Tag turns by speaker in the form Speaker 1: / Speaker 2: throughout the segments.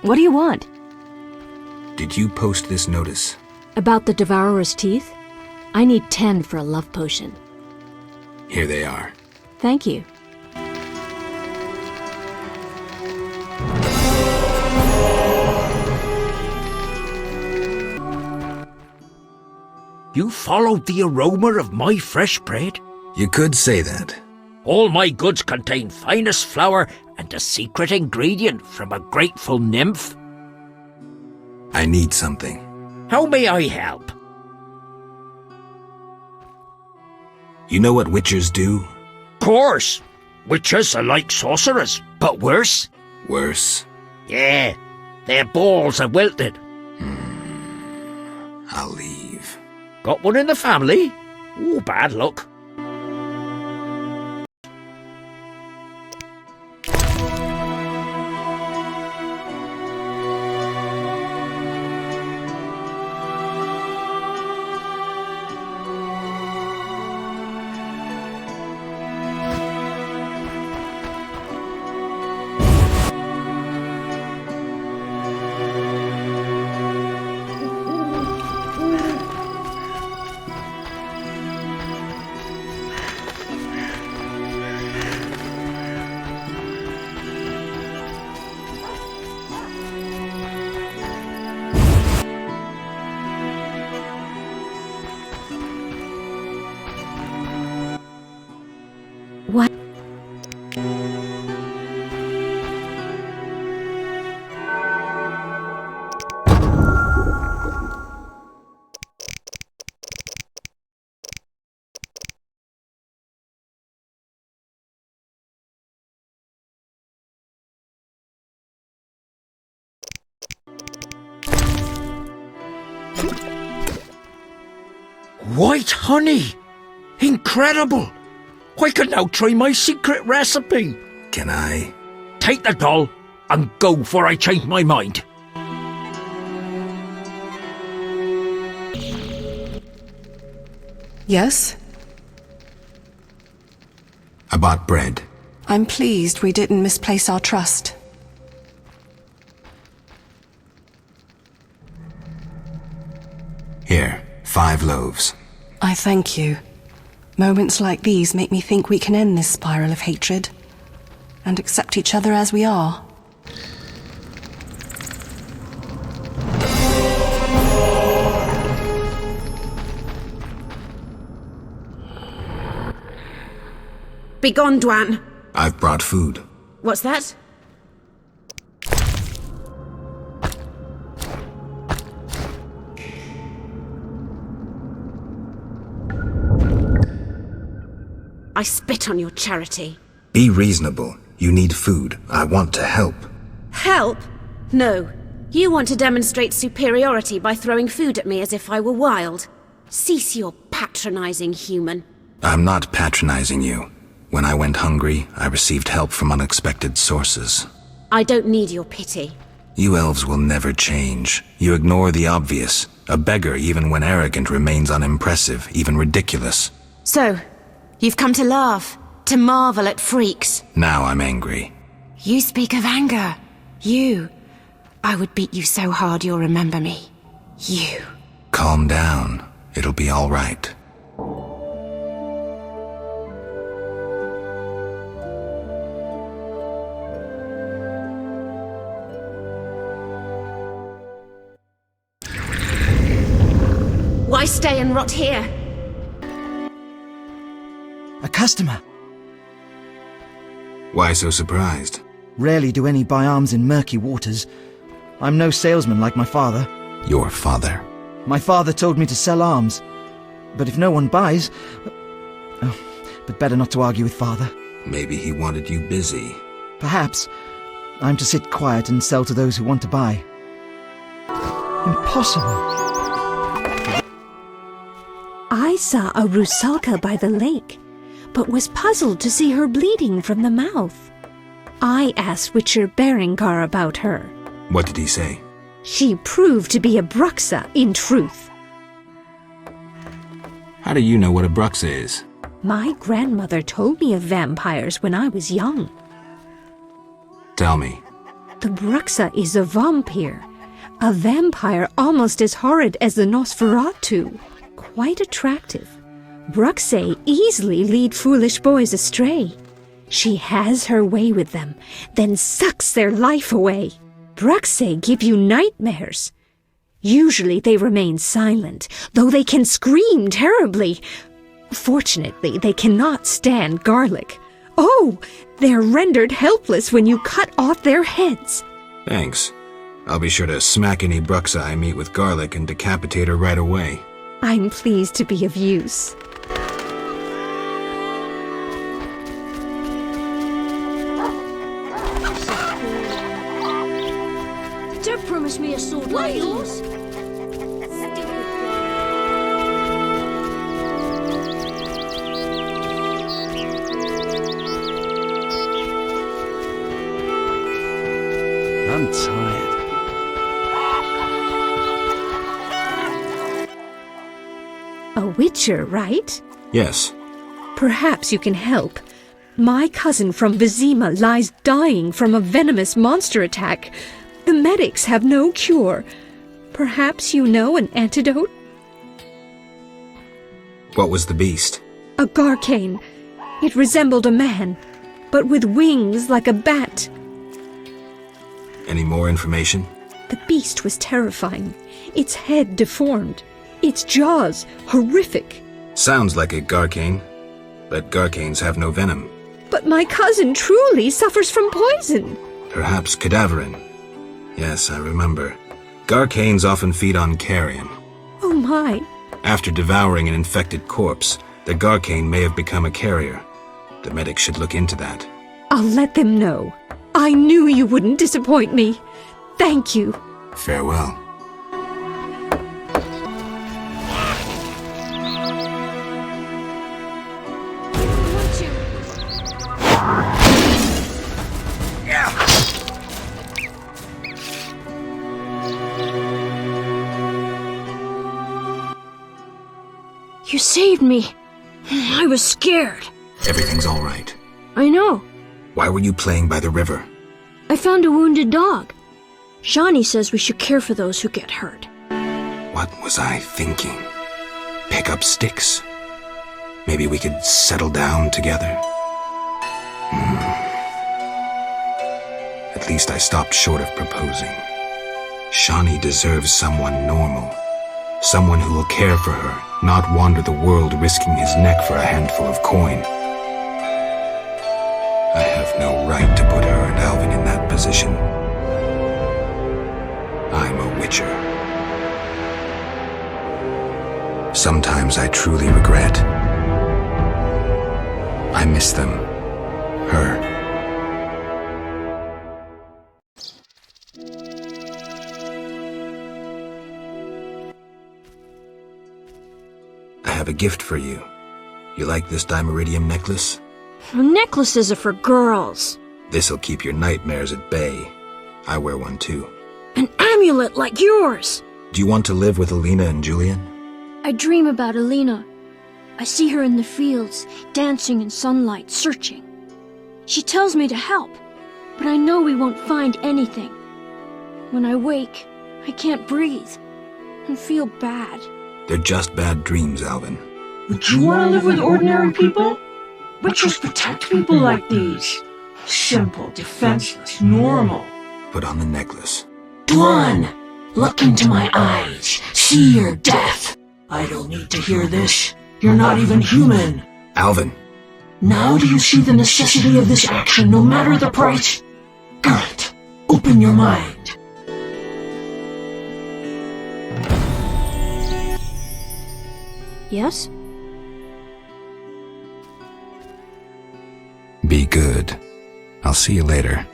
Speaker 1: What do you want?
Speaker 2: Did you post this notice?
Speaker 1: About the Devourer's teeth? I need 10 for a love potion.
Speaker 2: Here they are.
Speaker 1: Thank you.
Speaker 3: You followed the aroma of my fresh bread?
Speaker 2: You could say that.
Speaker 3: All my goods contain finest flour and a secret ingredient from a grateful nymph.
Speaker 2: I need something.
Speaker 3: How may I help?
Speaker 2: You know what witchers do?
Speaker 3: Course. Witches are like sorcerers, but worse.
Speaker 2: Worse.
Speaker 3: Yeah, their balls are wilted.
Speaker 2: I'll leave.
Speaker 3: Got one in the family? Ooh, bad luck.
Speaker 1: What?
Speaker 3: White honey! Incredible! I can now try my secret recipe.
Speaker 2: Can I?
Speaker 3: Take the doll and go before I change my mind.
Speaker 4: Yes?
Speaker 2: I bought bread.
Speaker 4: I'm pleased we didn't misplace our trust.
Speaker 2: Here, 5 loaves.
Speaker 4: I thank you. Moments like these make me think we can end this spiral of hatred and accept each other as we are.
Speaker 5: Begone, Dwan.
Speaker 2: I've brought food.
Speaker 5: What's that? I spit on your charity.
Speaker 2: Be reasonable. You need food. I want to help.
Speaker 5: Help? No. You want to demonstrate superiority by throwing food at me as if I were wild. Cease your patronizing, human.
Speaker 2: I'm not patronizing you. When I went hungry, I received help from unexpected sources.
Speaker 5: I don't need your pity.
Speaker 2: You elves will never change. You ignore the obvious. A beggar, even when arrogant, remains unimpressive, even ridiculous.
Speaker 5: So, you've come to laugh, to marvel at freaks.
Speaker 2: Now I'm angry.
Speaker 5: You speak of anger. I would beat you so hard you'll remember me. You.
Speaker 2: Calm down. It'll be all right.
Speaker 5: Why stay and rot here?
Speaker 6: A customer.
Speaker 2: Why so surprised?
Speaker 6: Rarely do any buy arms in murky waters. I'm no salesman like my father.
Speaker 2: Your father.
Speaker 6: My father told me to sell arms. But if no one buys... Oh, but better not to argue with father.
Speaker 2: Maybe he wanted you busy.
Speaker 6: Perhaps. I'm to sit quiet and sell to those who want to buy. Impossible.
Speaker 7: I saw a Rusalka by the lake, but was puzzled to see her bleeding from the mouth. I asked Witcher Berengar about her.
Speaker 2: What did he say?
Speaker 7: She proved to be a Bruxa in truth.
Speaker 2: How do you know what a Bruxa is?
Speaker 7: My grandmother told me of vampires when I was young.
Speaker 2: Tell me.
Speaker 7: The Bruxa is a vampire. A vampire almost as horrid as the Nosferatu. Quite attractive. Bruxa easily lead foolish boys astray. She has her way with them, then sucks their life away. Bruxa give you nightmares. Usually they remain silent, though they can scream terribly. Fortunately, they cannot stand garlic. Oh, they're rendered helpless when you cut off their heads.
Speaker 2: Thanks. I'll be sure to smack any Bruxa I meet with garlic and decapitate her right away.
Speaker 7: I'm pleased to be of use.
Speaker 1: Don't promise me a sword like yours.
Speaker 8: I'm tired.
Speaker 7: A witcher, right?
Speaker 2: Yes.
Speaker 7: Perhaps you can help. My cousin from Vizima lies dying from a venomous monster attack. The medics have no cure. Perhaps you know an antidote?
Speaker 2: What was the beast?
Speaker 7: A Garcane. It resembled a man, but with wings like a bat.
Speaker 2: Any more information?
Speaker 7: The beast was terrifying. Its head deformed. Its jaws horrific.
Speaker 2: Sounds like a Garcane, but Garcanes have no venom.
Speaker 7: But my cousin truly suffers from poison.
Speaker 2: Perhaps cadaverine. Yes, I remember. Garcanes often feed on carrion.
Speaker 7: Oh my.
Speaker 2: After devouring an infected corpse, the Garcane may have become a carrier. The medics should look into that.
Speaker 7: I'll let them know. I knew you wouldn't disappoint me. Thank you.
Speaker 2: Farewell.
Speaker 1: You saved me. I was scared.
Speaker 2: Everything's all right.
Speaker 1: I know.
Speaker 2: Why were you playing by the river?
Speaker 1: I found a wounded dog. Shani says we should care for those who get hurt.
Speaker 2: What was I thinking? Pick up sticks? Maybe we could settle down together? At least I stopped short of proposing. Shani deserves someone normal. Someone who will care for her, not wander the world risking his neck for a handful of coin. I have no right to put her and Alvin in that position. I'm a witcher. Sometimes I truly regret. I miss them. Her. I have a gift for you. You like this dimeridium necklace?
Speaker 1: Necklaces are for girls.
Speaker 2: This'll keep your nightmares at bay. I wear one too.
Speaker 1: An amulet like yours.
Speaker 2: Do you want to live with Alina and Julian?
Speaker 1: I dream about Alina. I see her in the fields, dancing in sunlight, searching. She tells me to help, but I know we won't find anything. When I wake, I can't breathe and feel bad.
Speaker 2: They're just bad dreams, Alvin.
Speaker 9: Would you want to live with ordinary people? Witchers protect people like these. Simple, defenseless, normal.
Speaker 2: Put on the necklace.
Speaker 9: Dwan, look into my eyes. See your death. I don't need to hear this. You're not even human.
Speaker 2: Alvin.
Speaker 9: Now do you see the necessity of this action, no matter the price? Garrett, open your mind.
Speaker 1: Yes?
Speaker 2: Be good. I'll see you later.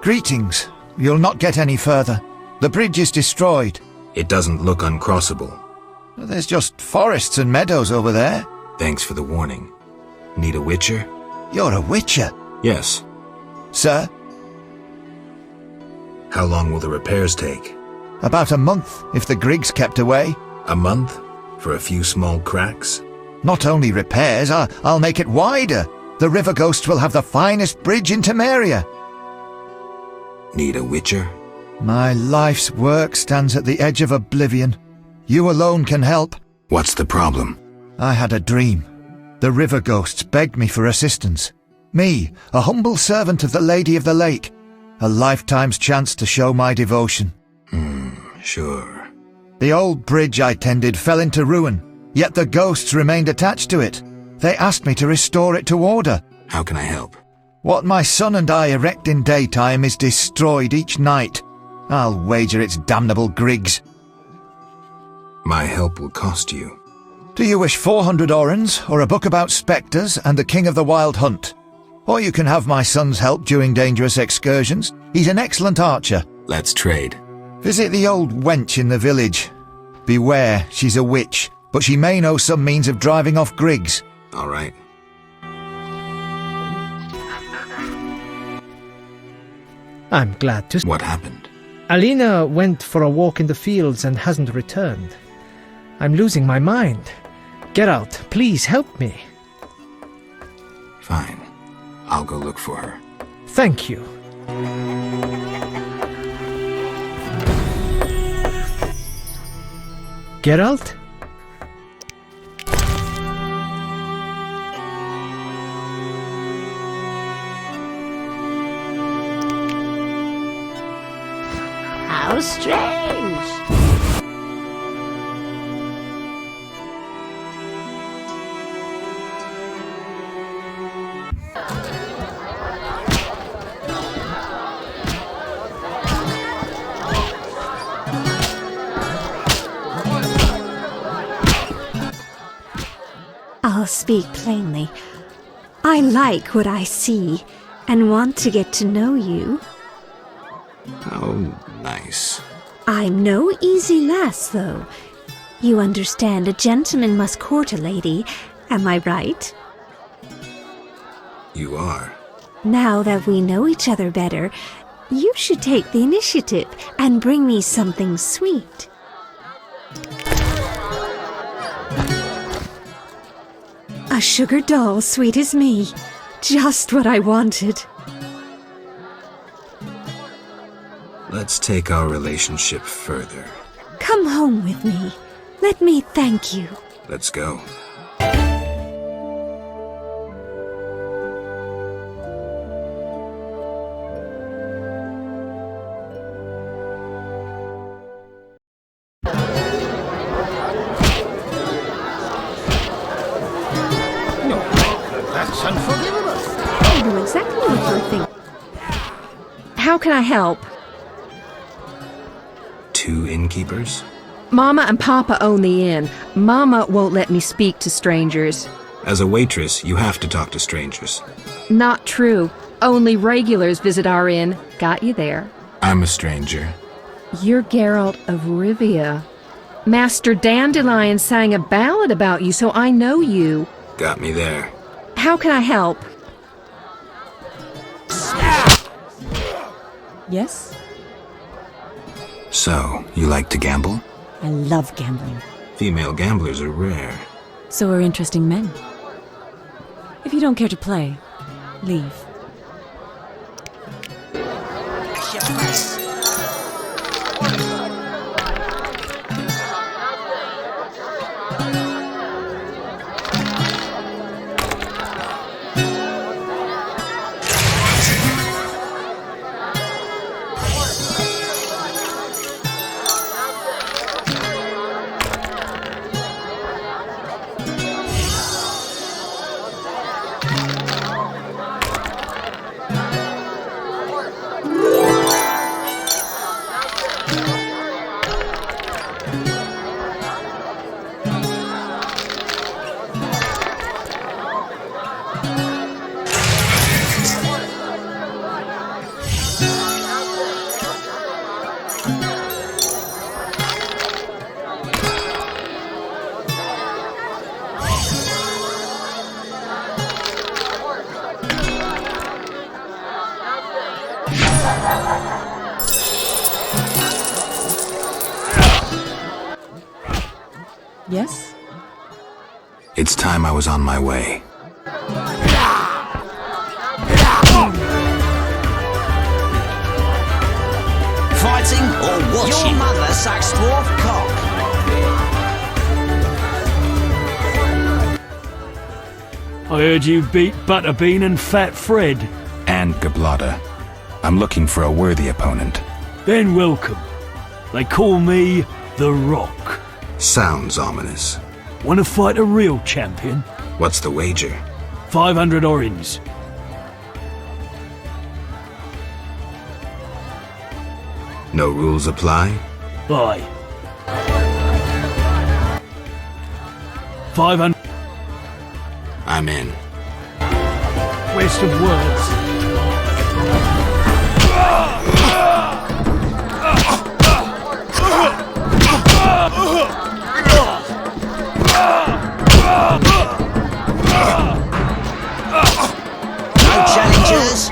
Speaker 10: Greetings. You'll not get any further. The bridge is destroyed.
Speaker 2: It doesn't look uncrossable.
Speaker 10: There's just forests and meadows over there.
Speaker 2: Thanks for the warning. Need a witcher?
Speaker 10: You're a witcher?
Speaker 2: Yes.
Speaker 10: Sir?
Speaker 2: How long will the repairs take?
Speaker 10: About a month, if the Griggs kept away.
Speaker 2: A month? For a few small cracks?
Speaker 10: Not only repairs, I'll make it wider. The River Ghosts will have the finest bridge in Temeria.
Speaker 2: Need a witcher?
Speaker 10: My life's work stands at the edge of oblivion. You alone can help.
Speaker 2: What's the problem?
Speaker 10: I had a dream. The River Ghosts begged me for assistance. Me, a humble servant of the Lady of the Lake. A lifetime's chance to show my devotion.
Speaker 2: Sure.
Speaker 10: The old bridge I tended fell into ruin, yet the ghosts remained attached to it. They asked me to restore it to order.
Speaker 2: How can I help?
Speaker 10: What my son and I erect in daytime is destroyed each night. I'll wager it's damnable Griggs.
Speaker 2: My help will cost you.
Speaker 10: Do you wish 400 orens, or a book about spectres and the King of the Wild Hunt? Or you can have my son's help during dangerous excursions. He's an excellent archer.
Speaker 2: Let's trade.
Speaker 10: Visit the old wench in the village. Beware, she's a witch, but she may know some means of driving off Griggs.
Speaker 2: All right.
Speaker 8: I'm glad to...
Speaker 2: What happened?
Speaker 8: Alina went for a walk in the fields and hasn't returned. I'm losing my mind. Geralt, please help me.
Speaker 2: Fine. I'll go look for her.
Speaker 8: Thank you. Geralt?
Speaker 11: How strange!
Speaker 7: I'll speak plainly. I like what I see and want to get to know you.
Speaker 2: Oh, nice.
Speaker 7: I'm no easy lass, though. You understand a gentleman must court a lady, am I right?
Speaker 2: You are.
Speaker 7: Now that we know each other better, you should take the initiative and bring me something sweet. A sugar doll sweet as me. Just what I wanted.
Speaker 2: Let's take our relationship further.
Speaker 7: Come home with me. Let me thank you.
Speaker 2: Let's go.
Speaker 3: That's unforgivable.
Speaker 7: I know exactly what you're thinking. How can I help?
Speaker 2: 2 innkeepers?
Speaker 12: Mama and Papa own the inn. Mama won't let me speak to strangers.
Speaker 2: As a waitress, you have to talk to strangers.
Speaker 12: Not true. Only regulars visit our inn. Got you there.
Speaker 2: I'm a stranger.
Speaker 12: You're Geralt of Rivia. Master Dandelion sang a ballad about you, so I know you.
Speaker 2: Got me there.
Speaker 12: How can I help?
Speaker 13: Yes?
Speaker 2: So, you like to gamble?
Speaker 13: I love gambling.
Speaker 2: Female gamblers are rare.
Speaker 13: So are interesting men. If you don't care to play, leave. Yes?
Speaker 2: It's time I was on my way.
Speaker 14: eating or watching?
Speaker 15: Your mother sucks dwarf cock.
Speaker 16: I heard you beat Butterbean and Fat Fred.
Speaker 2: And Gablada. I'm looking for a worthy opponent.
Speaker 16: Then welcome. They call me The Rock.
Speaker 2: Sounds ominous.
Speaker 16: Want to fight a real champion?
Speaker 2: What's the wager?
Speaker 16: 500 orins.
Speaker 2: No rules apply?
Speaker 16: Aye. 500.
Speaker 2: I'm in.
Speaker 8: Waste of words.
Speaker 15: No challengers.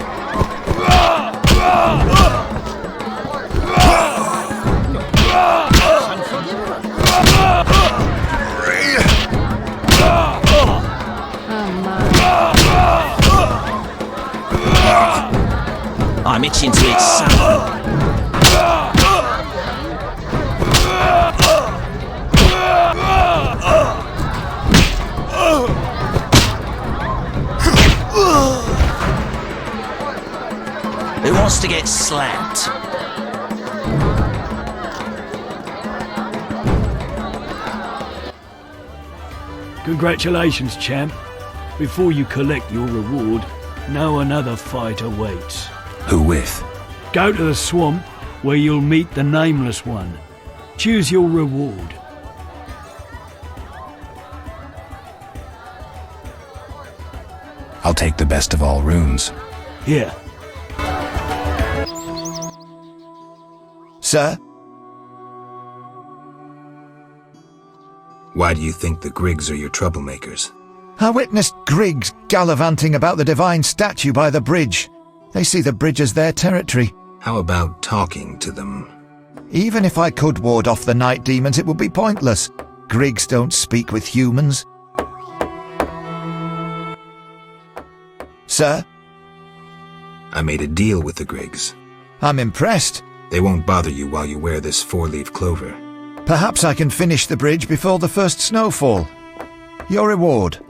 Speaker 14: I'm itching to eat salmon. Who wants to get slapped?
Speaker 16: Congratulations, champ. Before you collect your reward, know another fight awaits.
Speaker 2: Who with?
Speaker 16: Go to the swamp, where you'll meet the Nameless One. Choose your reward.
Speaker 2: I'll take the best of all runes.
Speaker 16: Here.
Speaker 10: Sir?
Speaker 2: Why do you think the Griggs are your troublemakers?
Speaker 10: I witnessed Griggs gallivanting about the divine statue by the bridge. They see the bridge as their territory.
Speaker 2: How about talking to them?
Speaker 10: Even if I could ward off the night demons, it would be pointless. Griggs don't speak with humans. Sir?
Speaker 2: I made a deal with the Griggs.
Speaker 10: I'm impressed.
Speaker 2: They won't bother you while you wear this four-leaf clover.
Speaker 10: Perhaps I can finish the bridge before the first snowfall. Your reward.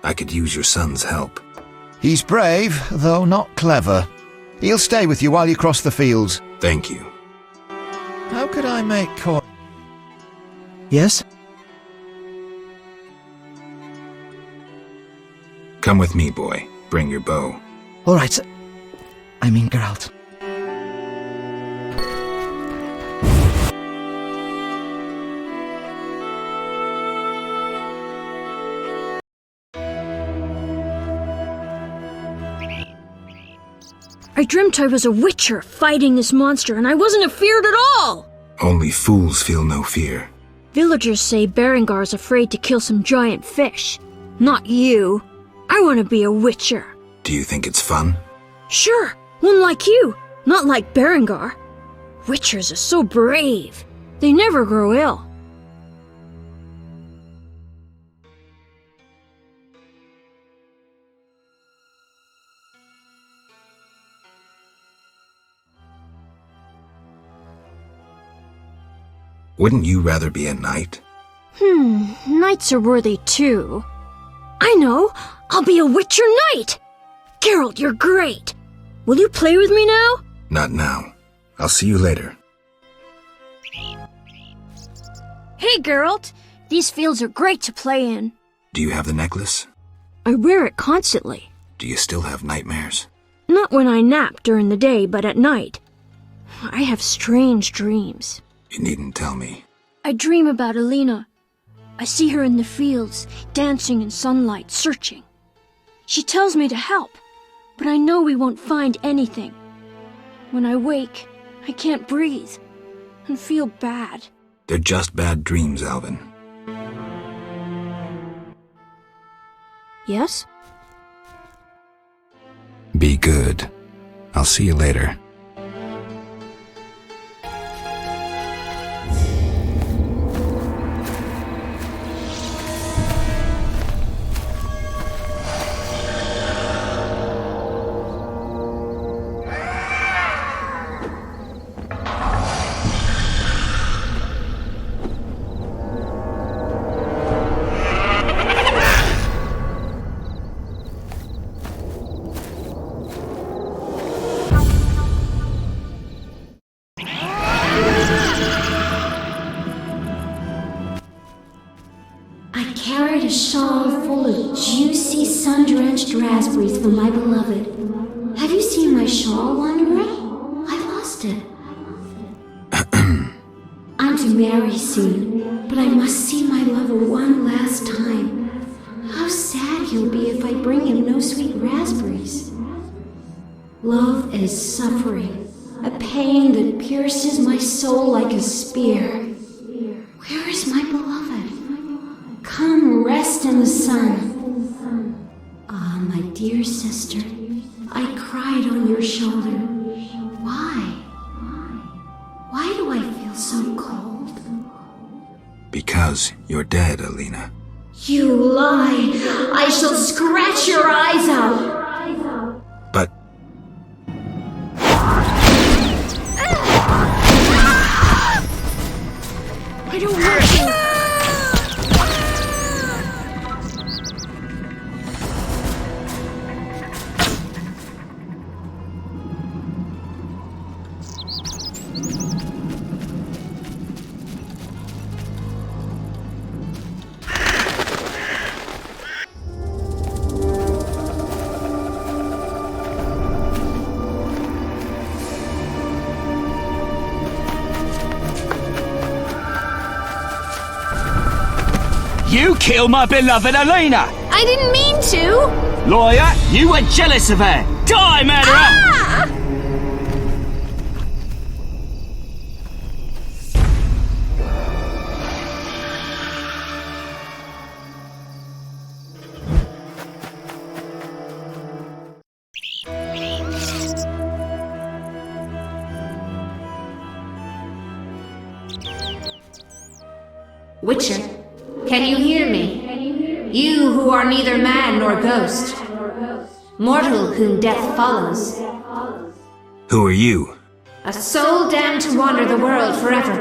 Speaker 2: I could use your son's help.
Speaker 10: He's brave, though not clever. He'll stay with you while you cross the fields.
Speaker 2: Thank you.
Speaker 10: How could I make coin?
Speaker 6: Yes?
Speaker 2: Come with me, boy. Bring your bow.
Speaker 6: All right, sir. I mean, Geralt.
Speaker 1: I dreamt I was a witcher fighting this monster, and I wasn't afeard at all!
Speaker 2: Only fools feel no fear.
Speaker 1: Villagers say Berengar's afraid to kill some giant fish. Not you. I want to be a witcher.
Speaker 2: Do you think it's fun?
Speaker 1: Sure, one like you, not like Berengar. Witchers are so brave. They never grow ill.
Speaker 2: Wouldn't you rather be a knight?
Speaker 1: Knights are worthy too. I know! I'll be a Witcher Knight! Geralt, you're great! Will you play with me now?
Speaker 2: Not now. I'll see you later.
Speaker 1: Hey, Geralt! These fields are great to play in.
Speaker 2: Do you have the necklace?
Speaker 1: I wear it constantly.
Speaker 2: Do you still have nightmares?
Speaker 1: Not when I nap during the day, but at night. I have strange dreams.
Speaker 2: You needn't tell me.
Speaker 1: I dream about Alina. I see her in the fields, dancing in sunlight, searching. She tells me to help, but I know we won't find anything. When I wake, I can't breathe and feel bad.
Speaker 2: They're just bad dreams, Alvin.
Speaker 1: Yes?
Speaker 2: Be good. I'll see you later.
Speaker 1: carried a shawl full of juicy, sun-drenched raspberries for my beloved. Have you seen my shawl, Wanderer? I lost it. I'm to marry soon, but I must see my lover one last time. How sad he'll be if I bring him no sweet raspberries. Love is suffering, a pain that pierces my soul like a spear. Where is my beloved? Come rest in the sun. Ah, my dear sister, I cried on your shoulder. Why? Why do I feel so cold?
Speaker 2: Because you're dead, Alina.
Speaker 1: You lie! I shall scratch your eyes out!
Speaker 2: But
Speaker 1: I don't want to!
Speaker 15: You killed my beloved Alina!
Speaker 5: I didn't mean to!
Speaker 15: Lawyer, you were jealous of her! Die, murderer!
Speaker 5: Ah!
Speaker 17: Witcher, can you hear me? You who are neither man nor ghost, mortal whom death follows,
Speaker 2: who are you?
Speaker 17: a soul damned to wander the world forever.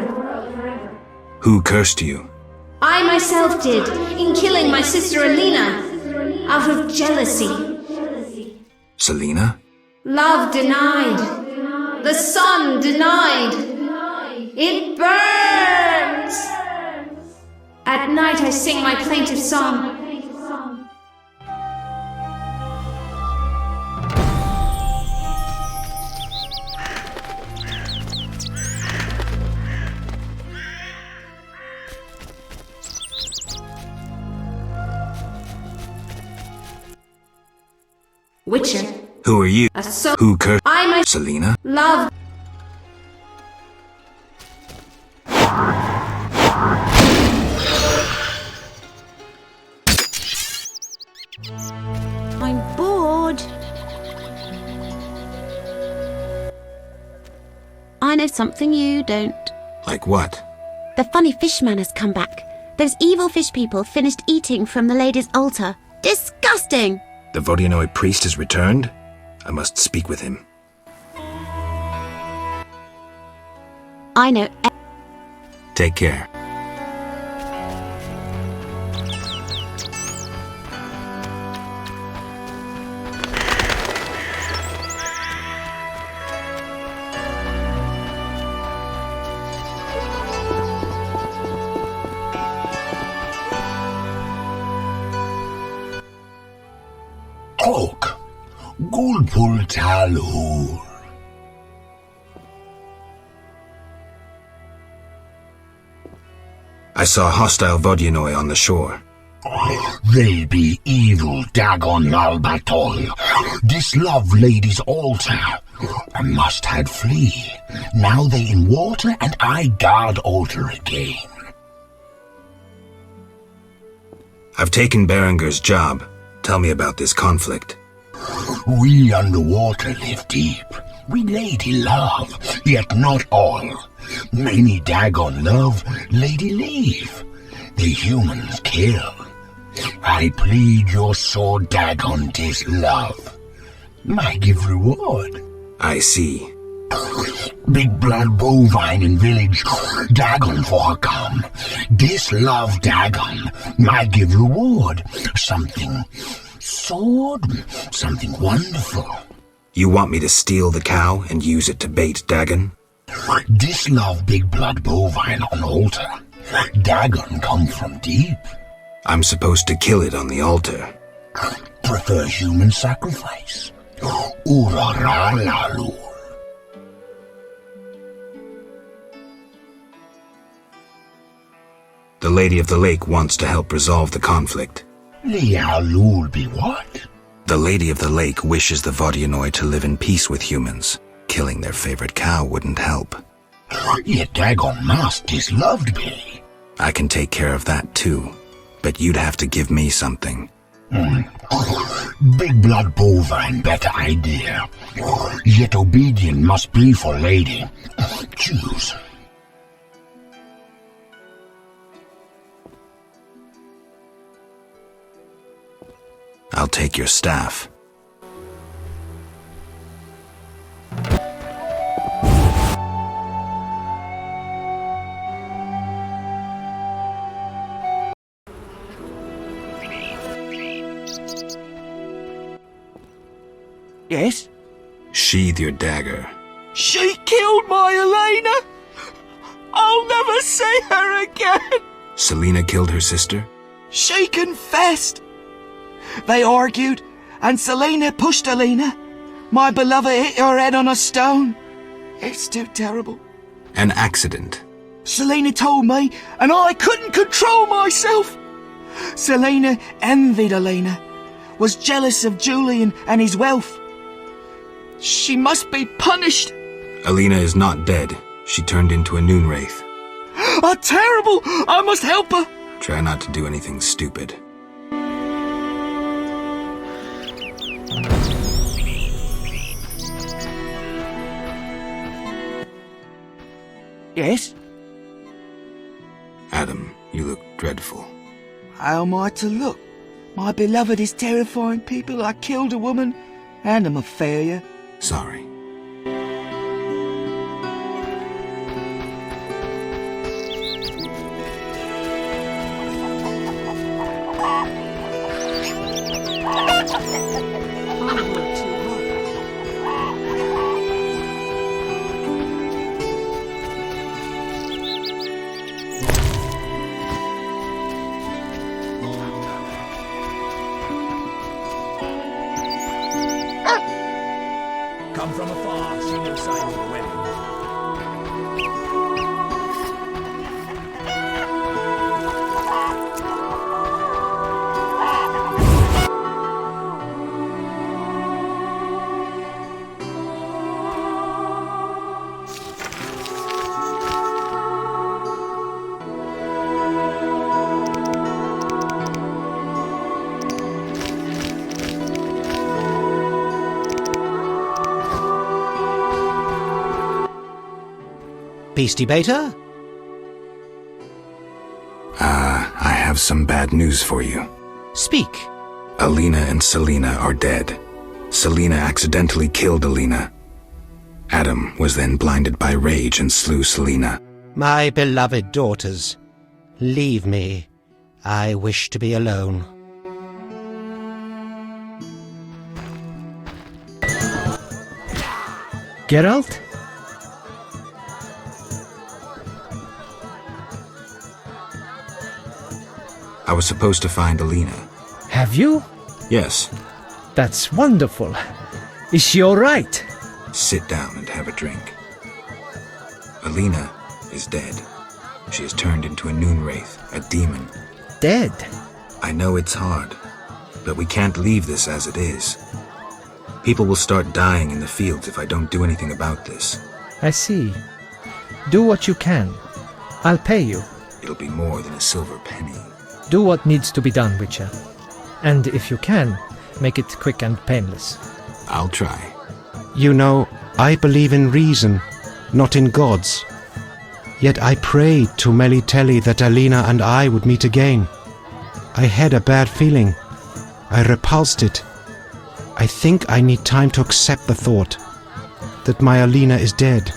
Speaker 2: Who cursed you?
Speaker 17: I myself did, in killing my sister Alina, out of jealousy.
Speaker 2: Selena?
Speaker 17: Love denied. The sun denied. It burns! At night I sing my plaintive song. Witcher.
Speaker 2: Who are you? Who cursed Selena?
Speaker 17: Love.
Speaker 5: I'm bored. I know something you don't.
Speaker 2: Like what?
Speaker 5: The funny fishman has come back. Those evil fish people finished eating from the lady's altar. Disgusting!
Speaker 2: The Vodyanoi priest has returned? I must speak with him.
Speaker 5: I know.
Speaker 2: Take care.
Speaker 18: Cloak, Gulpul Talhur.
Speaker 2: I saw hostile Vodyanoi on the shore.
Speaker 18: They be evil Dagon Nalbatol. Dislove lady's altar. I must had flee. Now they in water and I guard altar again.
Speaker 2: I've taken Berenger's job. Tell me about this conflict.
Speaker 18: We underwater live deep. We lady love, yet not all. Many Dagon love, lady leave. The humans kill. I plead your sword Dagon tis love. I give reward.
Speaker 2: I see.
Speaker 18: Big blood bovine in village, Dagon for her come. Dislove Dagon, I give reward. Something sword, something wonderful.
Speaker 2: You want me to steal the cow and use it to bait Dagon?
Speaker 18: Dislove big blood bovine on altar. Dagon come from deep.
Speaker 2: I'm supposed to kill it on the altar.
Speaker 18: Prefer human sacrifice. Uraralalul.
Speaker 2: The Lady of the Lake wants to help resolve the conflict.
Speaker 18: Lialul be what?
Speaker 2: The Lady of the Lake wishes the Vodyanoi to live in peace with humans. Killing their favorite cow wouldn't help.
Speaker 18: Ye dagon mast is loved be.
Speaker 2: I can take care of that too, but you'd have to give me something.
Speaker 18: Big blood bovine better idea. Yet obedient must be for lady. Choose.
Speaker 2: I'll take your staff.
Speaker 15: Yes?
Speaker 2: Sheathe your dagger.
Speaker 15: She killed my Elena! I'll never see her again!
Speaker 2: Selena killed her sister?
Speaker 15: She confessed! They argued, and Selena pushed Elena. My beloved hit her head on a stone. It's too terrible.
Speaker 2: An accident.
Speaker 15: Selena told me, and I couldn't control myself. Selena envied Elena, was jealous of Julian and his wealth. She must be punished.
Speaker 2: Elena is not dead. She turned into a noon wraith.
Speaker 15: Terrible! I must help her.
Speaker 2: Try not to do anything stupid.
Speaker 15: Yes?
Speaker 2: Adam, you look dreadful.
Speaker 15: How am I to look? My beloved is terrifying people. I killed a woman, and I'm a failure.
Speaker 2: Sorry.
Speaker 3: Come from afar, see no sign of the wedding.
Speaker 19: Peace debater?
Speaker 2: I have some bad news for you.
Speaker 19: Speak.
Speaker 2: Elena and Selena are dead. Selena accidentally killed Elena. Adam was then blinded by rage and slew Selena.
Speaker 19: My beloved daughters, leave me. I wish to be alone.
Speaker 8: Geralt?
Speaker 2: I was supposed to find Elena.
Speaker 8: Have you?
Speaker 2: Yes.
Speaker 8: That's wonderful. Is she all right?
Speaker 2: Sit down and have a drink. Elena is dead. She has turned into a noon wraith, a demon.
Speaker 8: Dead?
Speaker 2: I know it's hard, but we can't leave this as it is. People will start dying in the fields if I don't do anything about this.
Speaker 8: I see. Do what you can. I'll pay you.
Speaker 2: It'll be more than a silver penny.
Speaker 8: Do what needs to be done, Witcher. And if you can, make it quick and painless.
Speaker 2: I'll try.
Speaker 19: You know, I believe in reason, not in gods. Yet I prayed to Melitele that Alina and I would meet again. I had a bad feeling. I repulsed it. I think I need time to accept the thought that my Alina is dead.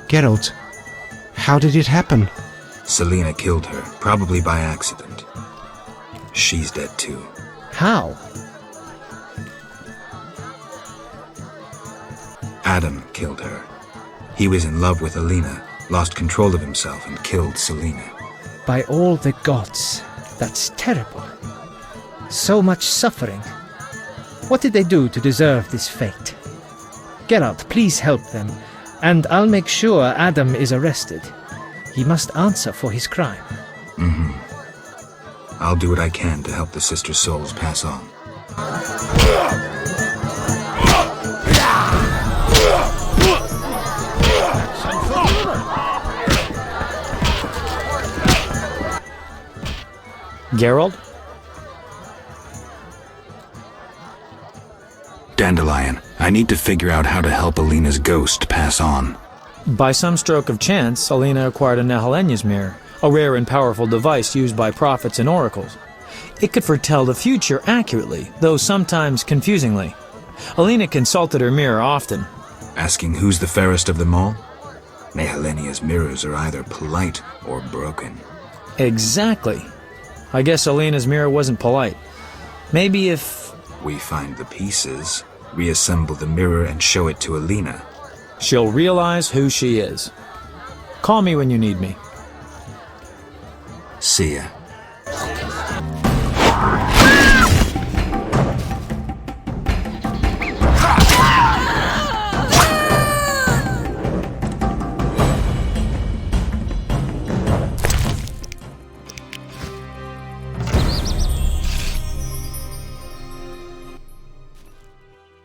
Speaker 19: Geralt, how did it happen?
Speaker 2: Selena killed her, probably by accident. She's dead too.
Speaker 8: How?
Speaker 2: Adam killed her. He was in love with Elena, lost control of himself and killed Selena.
Speaker 8: By all the gods, That's terrible. So much suffering. What did they do to deserve this fate? Geralt, please help them, and I'll make sure Adam is arrested. He must answer for his crime.
Speaker 2: I'll do what I can to help the sister souls pass on.
Speaker 20: Geralt?
Speaker 2: Dandelion, I need to figure out how to help Alina's ghost pass on.
Speaker 20: By some stroke of chance, Alina acquired a Nehalenya's mirror, a rare and powerful device used by prophets and oracles. It could foretell the future accurately, though sometimes confusingly. Alina consulted her mirror often.
Speaker 2: Asking who's the fairest of them all? Nehalenya's mirrors are either polite or broken.
Speaker 20: Exactly. I guess Alina's mirror wasn't polite. Maybe if...
Speaker 2: we find the pieces, reassemble the mirror and show it to Alina.
Speaker 20: she'll realize who she is. Call me when you need me.
Speaker 2: See ya.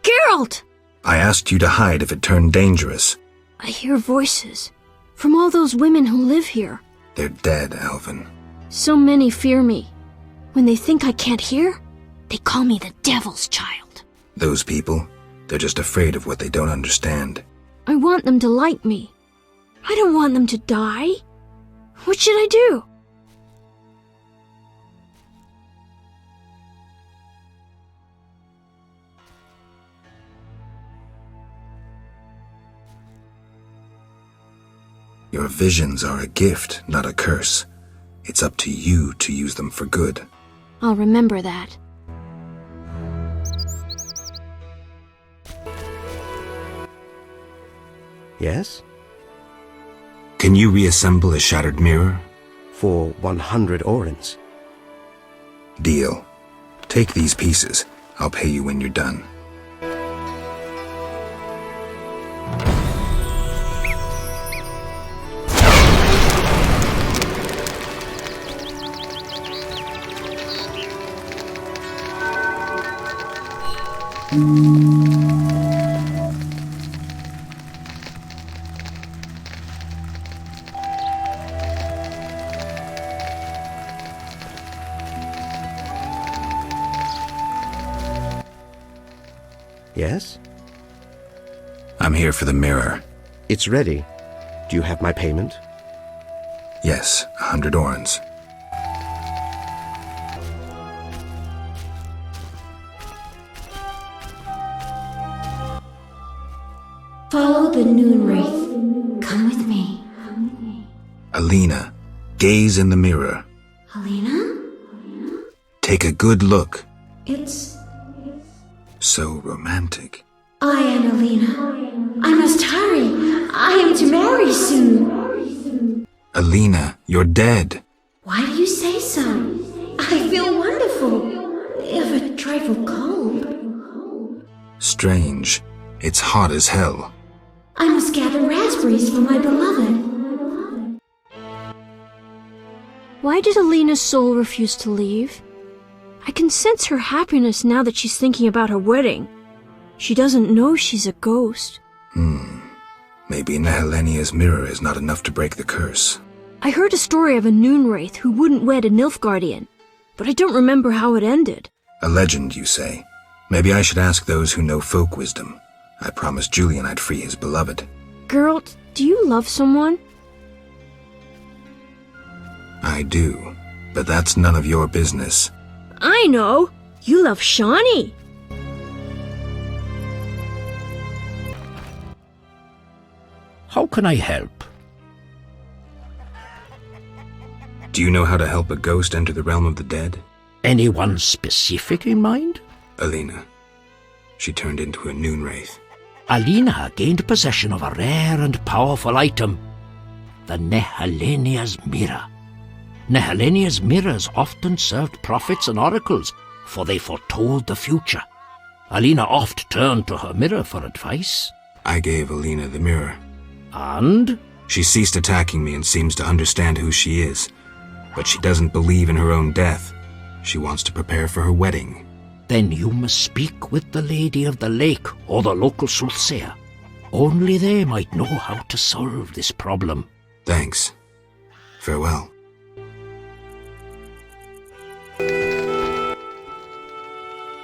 Speaker 1: Geralt!
Speaker 2: I asked you to hide if it turned dangerous.
Speaker 1: I hear voices from all those women who live here.
Speaker 2: They're dead, Alvin.
Speaker 1: So many fear me. When they think I can't hear, they call me the Devil's Child.
Speaker 2: Those people, they're just afraid of what they don't understand.
Speaker 1: I want them to like me. I don't want them to die. What should I do?
Speaker 2: Your visions are a gift, not a curse. It's up to you to use them for good.
Speaker 1: I'll remember that.
Speaker 21: Yes?
Speaker 2: Can you reassemble a shattered mirror?
Speaker 21: For 100 orens.
Speaker 2: Deal. Take these pieces. I'll pay you when you're done.
Speaker 21: Yes?
Speaker 2: I'm here for the mirror.
Speaker 21: It's ready. Do you have my payment?
Speaker 2: Yes, 100 orens.
Speaker 17: Follow the Noon Wraith. Come with me.
Speaker 2: Alina, gaze in the mirror.
Speaker 17: Alina?
Speaker 2: Take a good look.
Speaker 17: It's...
Speaker 2: So romantic.
Speaker 17: I am Alina. I must hurry. I am to marry soon.
Speaker 2: Alina, you're dead.
Speaker 17: Why do you say so? I feel wonderful, if a trifle cold.
Speaker 2: Strange. It's hot as hell.
Speaker 17: I must gather raspberries for my beloved.
Speaker 1: Why did Alina's soul refuse to leave? I can sense her happiness now that she's thinking about her wedding. She doesn't know she's a ghost.
Speaker 2: Maybe Nehalenya's mirror is not enough to break the curse.
Speaker 1: I heard a story of a Noon Wraith who wouldn't wed a Nilfgaardian, but I don't remember how it ended.
Speaker 2: A legend, you say? Maybe I should ask those who know folk wisdom. I promised Julian I'd free his beloved.
Speaker 1: Geralt, do you love someone?
Speaker 2: I do, but that's none of your business.
Speaker 1: I know! You love Shani!
Speaker 3: How can I help?
Speaker 2: Do you know how to help a ghost enter the realm of the dead?
Speaker 3: Anyone specific in mind?
Speaker 2: Alina. She turned into a Noon Wraith.
Speaker 3: Alina gained possession of a rare and powerful item, the Nehalenya's mirror. Nehelenia's mirrors often served prophets and oracles, for they foretold the future. Alina oft turned to her mirror for advice.
Speaker 2: I gave Alina the mirror.
Speaker 3: And?
Speaker 2: She ceased attacking me and seems to understand who she is. But she doesn't believe in her own death. She wants to prepare for her wedding.
Speaker 3: Then you must speak with the Lady of the Lake or the local soothsayer. Only they might know how to solve this problem.
Speaker 2: Thanks. Farewell.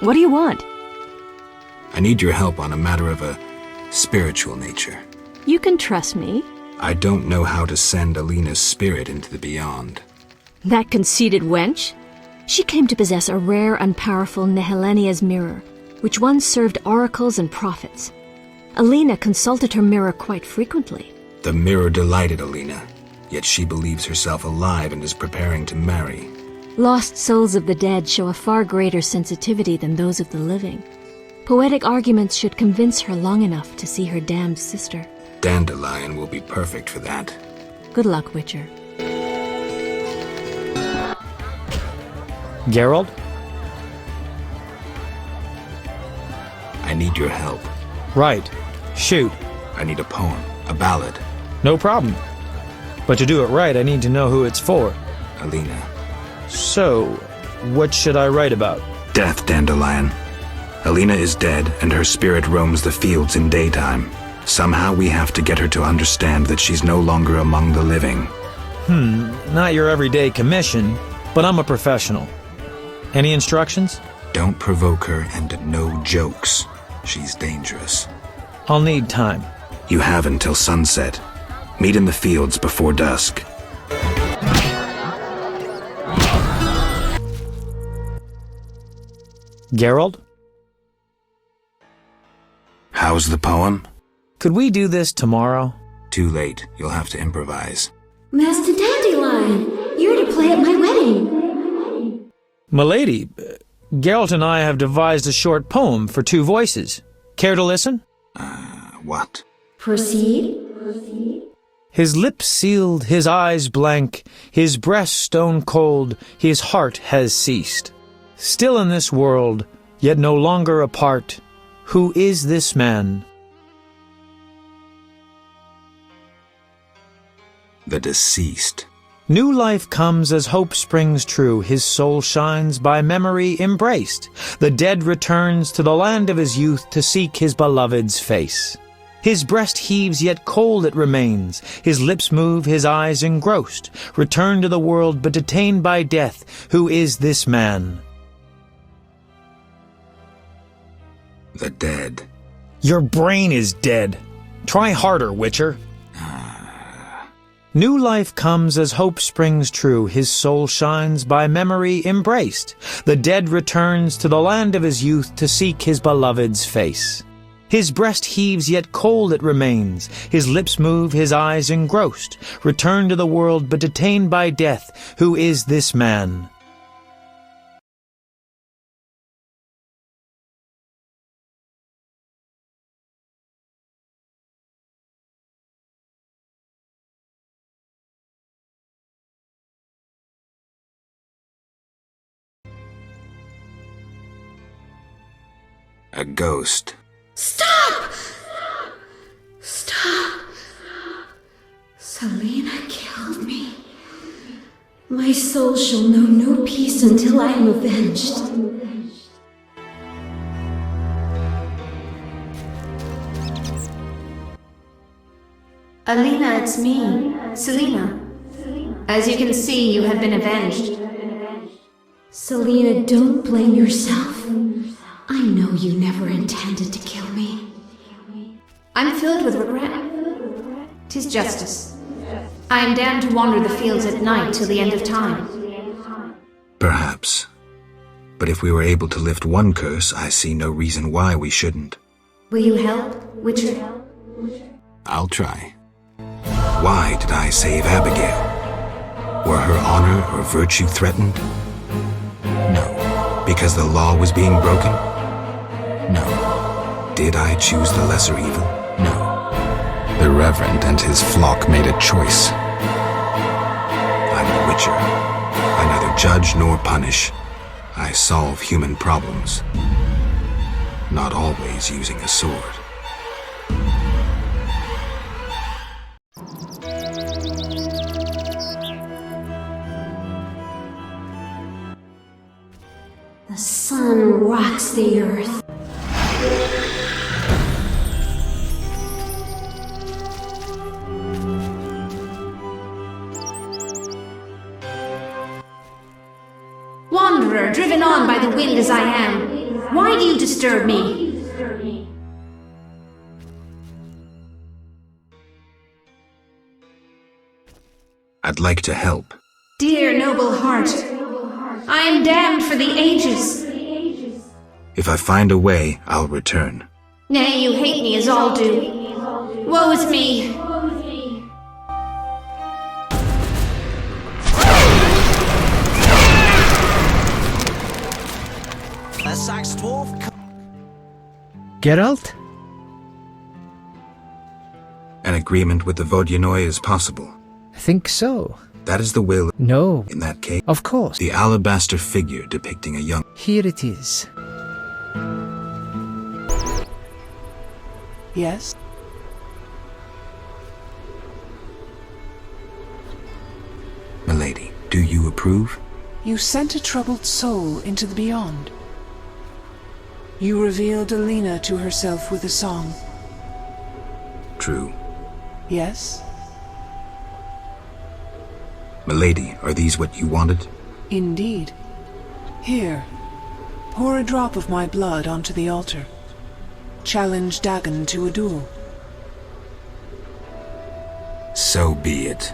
Speaker 4: What do you want?
Speaker 2: I need your help on a matter of a spiritual nature.
Speaker 4: You can trust me.
Speaker 2: I don't know how to send Alina's spirit into the beyond.
Speaker 4: That conceited wench? She came to possess a rare and powerful Nehelenia's mirror, which once served oracles and prophets. Alina consulted her mirror quite frequently.
Speaker 2: The mirror delighted Alina, yet she believes herself alive and is preparing to marry.
Speaker 4: Lost souls of the dead show a far greater sensitivity than those of the living. Poetic arguments should convince her long enough to see her damned sister.
Speaker 2: Dandelion will be perfect for that.
Speaker 4: Good luck, Witcher.
Speaker 20: Geralt?
Speaker 2: I need your help.
Speaker 20: Right. Shoot.
Speaker 2: I need a poem, a ballad.
Speaker 20: No problem. But to do it right, I need to know who it's for.
Speaker 2: Alina.
Speaker 20: So, what should I write about?
Speaker 2: Death, Dandelion. Alina is dead, and her spirit roams the fields in daytime. Somehow we have to get her to understand that she's no longer among the living.
Speaker 20: Not your everyday commission, but I'm a professional. Any instructions?
Speaker 2: Don't provoke her, and no jokes. She's dangerous.
Speaker 20: I'll need time.
Speaker 2: You have until sunset. Meet in the fields before dusk.
Speaker 20: Geralt?
Speaker 2: How's the poem?
Speaker 20: Could we do this tomorrow?
Speaker 2: Too late. You'll have to improvise.
Speaker 17: Master Dandelion, you're to play at my wedding.
Speaker 20: Milady, Geralt and I have devised a short poem for 2 voices. Care to listen?
Speaker 2: What?
Speaker 17: Proceed.
Speaker 20: His lips sealed, his eyes blank, his breast stone cold, his heart has ceased. Still in this world, yet no longer apart, who is this man?
Speaker 2: The deceased.
Speaker 20: New life comes as hope springs true, his soul shines by memory embraced. The dead returns to the land of his youth to seek his beloved's face. His breast heaves, yet cold it remains. His lips move, his eyes engrossed. Returned to the world, but detained by death. Who is this man?
Speaker 2: The dead.
Speaker 20: Your brain is dead. Try harder, Witcher. New life comes as hope springs true. His soul shines by memory embraced. The dead returns to the land of his youth to seek his beloved's face. His breast heaves, yet cold it remains. His lips move, his eyes engrossed. Returned to the world, but detained by death. Who is this man?
Speaker 2: A ghost.
Speaker 17: Stop! Stop! Selena killed me. My soul shall know no peace until I am avenged. Alina, it's me, Selena. As you can see, you have been avenged. Selena, don't blame yourself. I know you never intended to kill me. I'm filled with regret. 'Tis justice. I am damned to wander the fields at night till the end of time.
Speaker 2: Perhaps. But if we were able to lift one curse, I see no reason why we shouldn't.
Speaker 17: Will you help, Witcher?
Speaker 2: I'll try. Why did I save Abigail? Were her honor or virtue threatened? No. Because the law was being broken? No. Did I choose the lesser evil? No. The Reverend and his flock made a choice. I'm a Witcher. I neither judge nor punish. I solve human problems. Not always using a sword.
Speaker 17: The sun rocks the earth. Wanderer, driven on by the wind as I am, why do you disturb me?
Speaker 2: I'd like to help.
Speaker 17: Dear noble heart, I am damned for the ages.
Speaker 2: If I find a way, I'll return.
Speaker 17: Nay, you hate me as all do. Woe is me.
Speaker 8: Geralt?
Speaker 2: An agreement with the Vodyanoi is possible.
Speaker 8: I think so.
Speaker 2: That is the will.
Speaker 8: No.
Speaker 2: In that case,
Speaker 8: of course.
Speaker 2: The alabaster figure depicting a young...
Speaker 8: Here it is.
Speaker 9: Yes?
Speaker 2: Milady, do you approve?
Speaker 9: You sent a troubled soul into the beyond. You revealed Alina to herself with a song.
Speaker 2: True.
Speaker 9: Yes?
Speaker 2: Milady, are these what you wanted?
Speaker 9: Indeed. Here, pour a drop of my blood onto the altar. Challenge Dagon to a duel.
Speaker 2: So be it.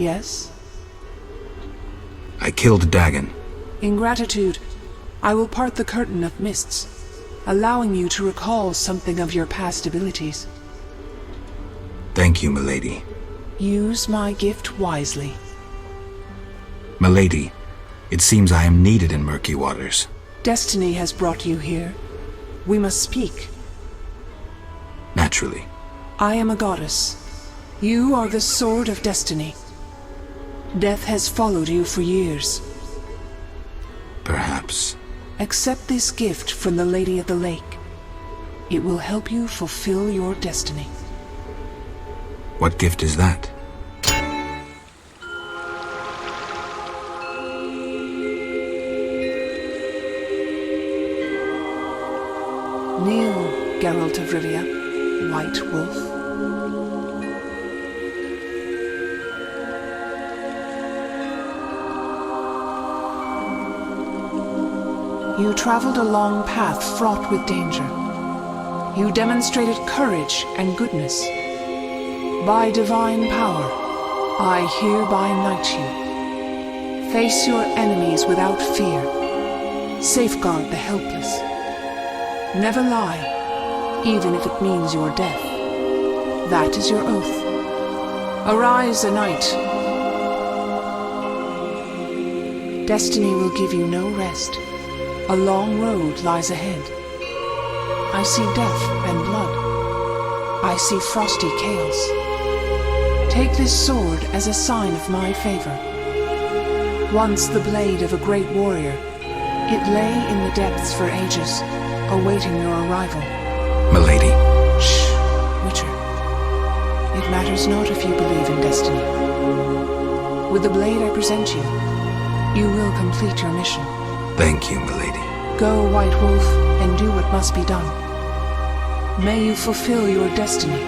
Speaker 9: Yes?
Speaker 2: I killed Dagon.
Speaker 9: In gratitude, I will part the curtain of mists, allowing you to recall something of your past abilities.
Speaker 2: Thank you, milady.
Speaker 9: Use my gift wisely.
Speaker 2: Milady, it seems I am needed in murky waters.
Speaker 9: Destiny has brought you here. We must speak.
Speaker 2: Naturally.
Speaker 9: I am a goddess. You are the sword of destiny. Death has followed you for years.
Speaker 2: Perhaps.
Speaker 9: Accept this gift from the Lady of the Lake. It will help you fulfill your destiny.
Speaker 2: What gift is that?
Speaker 9: Kneel, Geralt of Rivia, White Wolf. You traveled a long path fraught with danger. You demonstrated courage and goodness. By divine power, I hereby knight you. Face your enemies without fear. Safeguard the helpless. Never lie, even if it means your death. That is your oath. Arise a knight. Destiny will give you no rest. A long road lies ahead. I see death and blood. I see frosty chaos. Take this sword as a sign of my favor. Once the blade of a great warrior, it lay in the depths for ages, awaiting your arrival.
Speaker 2: Milady.
Speaker 9: Shh, Witcher. It matters not if you believe in destiny. With the blade I present you, you will complete your mission.
Speaker 2: Thank you, milady.
Speaker 9: Go, White Wolf, and do what must be done. May you fulfill your destiny.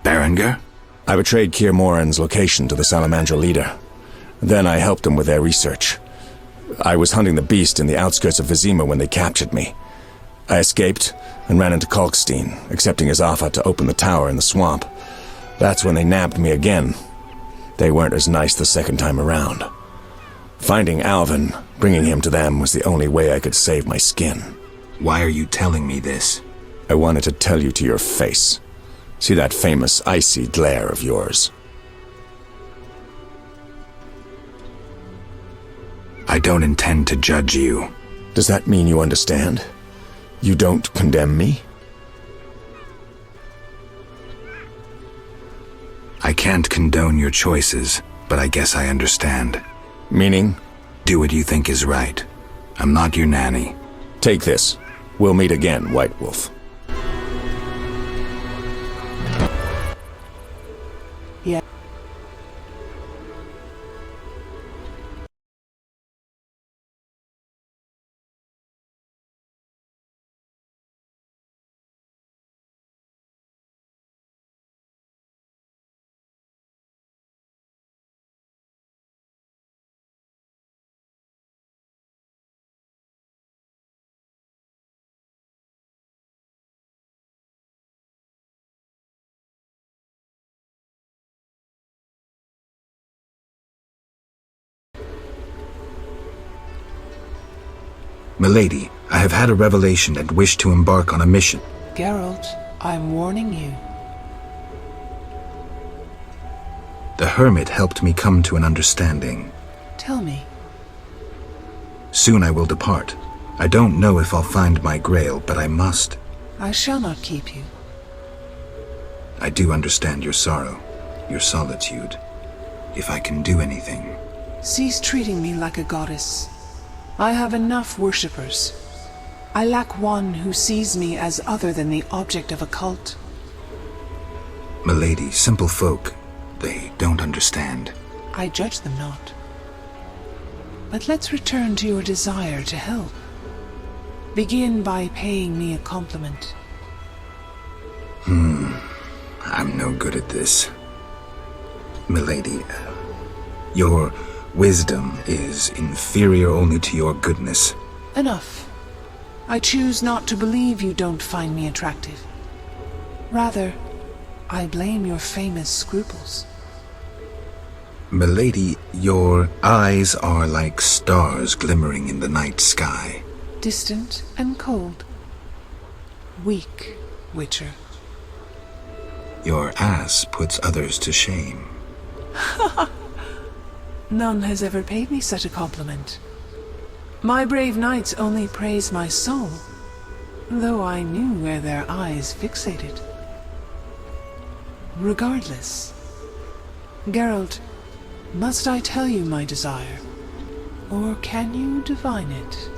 Speaker 2: Berengar?
Speaker 11: I betrayed Keir Moran's location to the Salamandra leader. Then I helped them with their research. I was hunting the beast in the outskirts of Vizima when they captured me. I escaped and ran into Kalkstein, accepting his offer to open the tower in the swamp. That's when they nabbed me again. They weren't as nice the second time around. Finding Alvin, bringing him to them, was the only way I could save my skin.
Speaker 2: Why are you telling me this?
Speaker 11: I wanted to tell you to your face. See that famous icy glare of yours?
Speaker 2: I don't intend to judge you.
Speaker 11: Does that mean you understand? You don't condemn me?
Speaker 2: I can't condone your choices, but I guess I understand.
Speaker 11: Meaning?
Speaker 2: Do what you think is right. I'm not your nanny.
Speaker 11: Take this. We'll meet again, White Wolf.
Speaker 9: Yeah.
Speaker 2: Milady, I have had a revelation and wish to embark on a mission.
Speaker 9: Geralt, I'm warning you.
Speaker 2: The hermit helped me come to an understanding.
Speaker 9: Tell me.
Speaker 2: Soon I will depart. I don't know if I'll find my grail, but I must.
Speaker 9: I shall not keep you.
Speaker 2: I do understand your sorrow, your solitude. If I can do anything...
Speaker 9: Cease treating me like a goddess. I have enough worshippers. I lack one who sees me as other than the object of a cult.
Speaker 2: Milady, simple folk, they don't understand.
Speaker 9: I judge them not. But let's return to your desire to help. Begin by paying me a compliment.
Speaker 2: I'm no good at this. Milady, your wisdom is inferior only to your goodness.
Speaker 9: Enough. I choose not to believe you don't find me attractive. Rather, I blame your famous scruples.
Speaker 2: Milady, your eyes are like stars glimmering in the night sky.
Speaker 9: Distant and cold. Weak, Witcher.
Speaker 2: Your ass puts others to shame.
Speaker 9: None has ever paid me such a compliment. My brave knights only praise my soul, though I knew where their eyes fixated. Regardless, Geralt, must I tell you my desire, or can you divine it?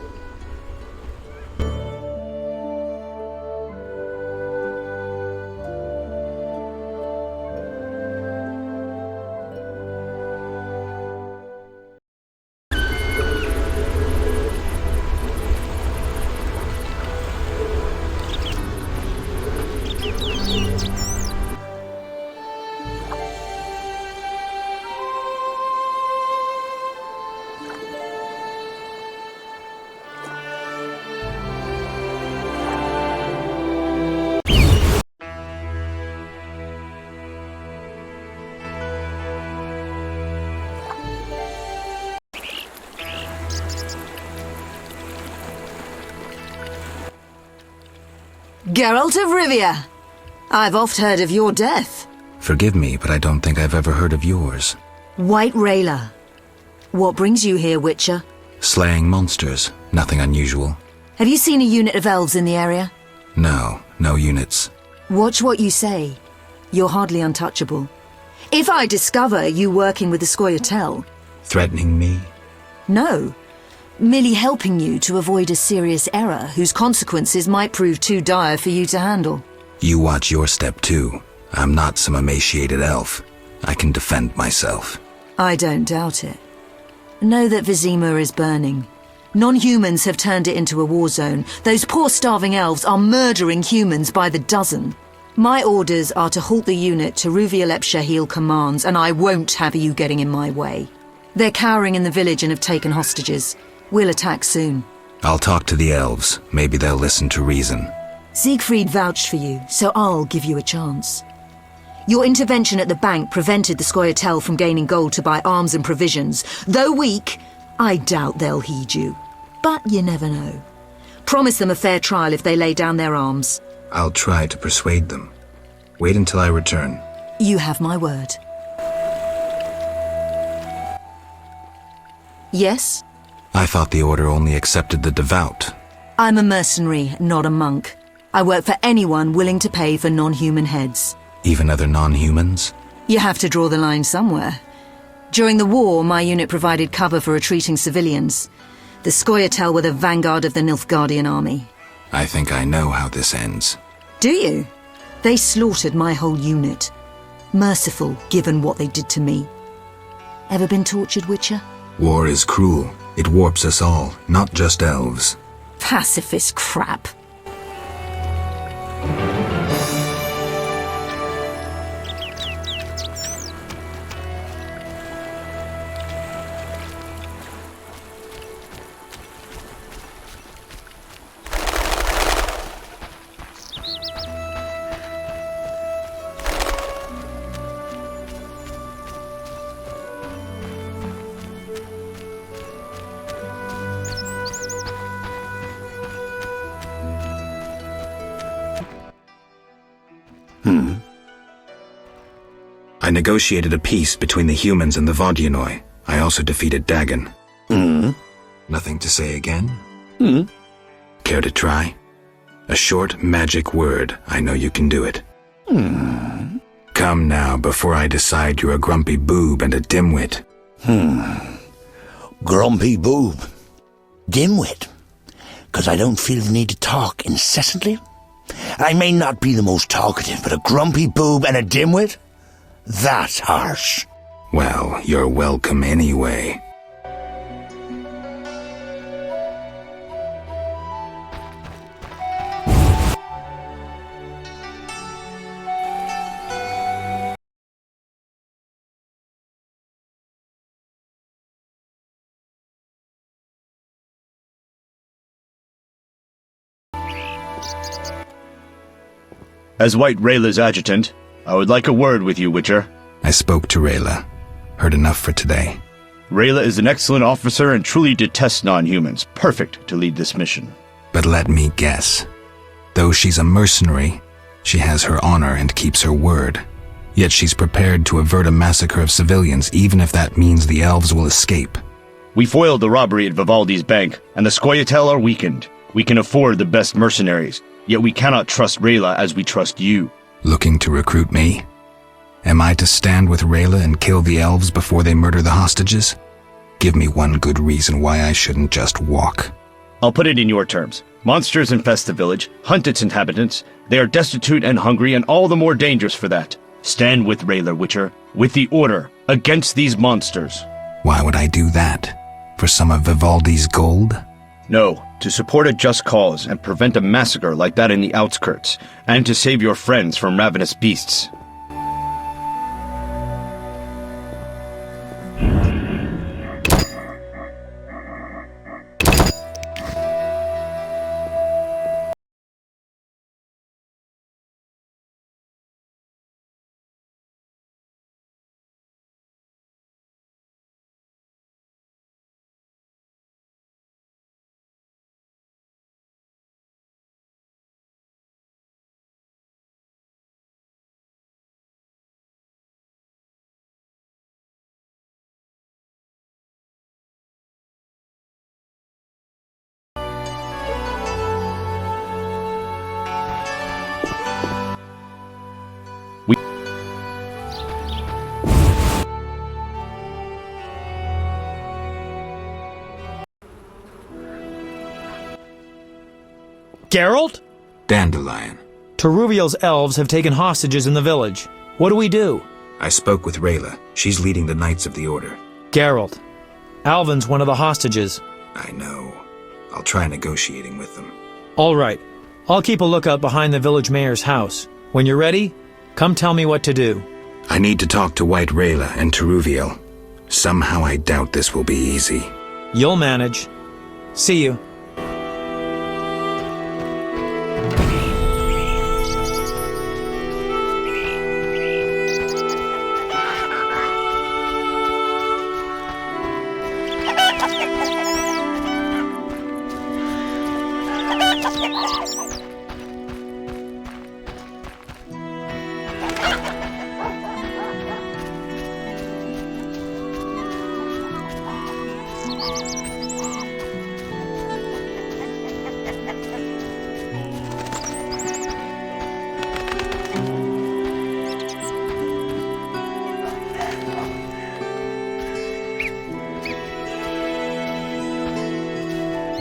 Speaker 7: Geralt of Rivia! I've oft heard of your death.
Speaker 2: Forgive me, but I don't think I've ever heard of yours.
Speaker 7: White Rayla. What brings you here, Witcher?
Speaker 2: Slaying monsters, nothing unusual.
Speaker 7: Have you seen a unit of elves in the area?
Speaker 2: No, no units.
Speaker 7: Watch what you say. You're hardly untouchable. If I discover you working with the Scoia'tael...
Speaker 2: Threatening me?
Speaker 7: No. Merely helping you to avoid a serious error whose consequences might prove too dire for you to handle.
Speaker 2: You watch your step too. I'm not some emaciated elf. I can defend myself.
Speaker 7: I don't doubt it. Know that Vizima is burning. Non-humans have turned it into a war zone. Those poor starving elves are murdering humans by the dozen. My orders are to halt the unit Ruvia Lepshahil commands, and I won't have you getting in my way. They're cowering in the village and have taken hostages. We'll attack soon.
Speaker 2: I'll talk to the elves. Maybe they'll listen to reason.
Speaker 7: Siegfried vouched for you, so I'll give you a chance. Your intervention at the bank prevented the Scoia'tael from gaining gold to buy arms and provisions. Though weak, I doubt they'll heed you. But you never know. Promise them a fair trial if they lay down their arms.
Speaker 2: I'll try to persuade them. Wait until I return.
Speaker 7: You have my word. Yes?
Speaker 2: I thought the Order only accepted the devout.
Speaker 7: I'm a mercenary, not a monk. I work for anyone willing to pay for non-human heads.
Speaker 2: Even other non-humans?
Speaker 7: You have to draw the line somewhere. During the war, my unit provided cover for retreating civilians. The Scoia'tael were the vanguard of the Nilfgaardian army.
Speaker 2: I think I know how this ends.
Speaker 7: Do you? They slaughtered my whole unit. Merciful, given what they did to me. Ever been tortured, Witcher?
Speaker 2: War is cruel. It warps us all, not just elves.
Speaker 7: Pacifist crap.
Speaker 2: I negotiated a peace between the humans and the Vodyanoi. I also defeated Dagon. Nothing to say again? Care to try? A short magic word. I know you can do it. Come now, before I decide you're a grumpy boob and a dimwit.
Speaker 18: Grumpy boob. Dimwit. 'Cause I don't feel the need to talk incessantly. I may not be the most talkative, but a grumpy boob and a dimwit? That's harsh.
Speaker 2: Well, you're welcome anyway.
Speaker 12: As White Rayla's adjutant, I would like a word with you, Witcher.
Speaker 2: I spoke to Rayla. Heard enough for today.
Speaker 12: Rayla is an excellent officer and truly detests non-humans. Perfect to lead this mission.
Speaker 2: But let me guess. Though she's a mercenary, she has her honor and keeps her word. Yet she's prepared to avert a massacre of civilians, even if that means the elves will escape.
Speaker 12: We foiled the robbery at Vivaldi's bank, and the Scoia'tael are weakened. We can afford the best mercenaries, yet we cannot trust Rayla as we trust you.
Speaker 2: Looking to recruit me? Am I to stand with Rayla and kill the elves before they murder the hostages? Give me one good reason why I shouldn't just walk.
Speaker 12: I'll put it in your terms. Monsters infest the village, hunt its inhabitants. They are destitute and hungry, and all the more dangerous for that. Stand with Rayla, Witcher, with the Order, against these monsters.
Speaker 2: Why would I do that? For some of Vivaldi's gold?
Speaker 12: No, to support a just cause and prevent a massacre like that in the outskirts, and to save your friends from ravenous beasts.
Speaker 20: Geralt?
Speaker 2: Dandelion.
Speaker 20: Teruviel's elves have taken hostages in the village. What do we do?
Speaker 2: I spoke with Rayla. She's leading the Knights of the Order.
Speaker 20: Geralt. Alvin's one of the hostages.
Speaker 2: I know. I'll try negotiating with them.
Speaker 20: All right. I'll keep a lookout behind the village mayor's house. When you're ready, come tell me what to do.
Speaker 2: I need to talk to White Rayla and Teruviel. Somehow I doubt this will be easy.
Speaker 20: You'll manage. See you.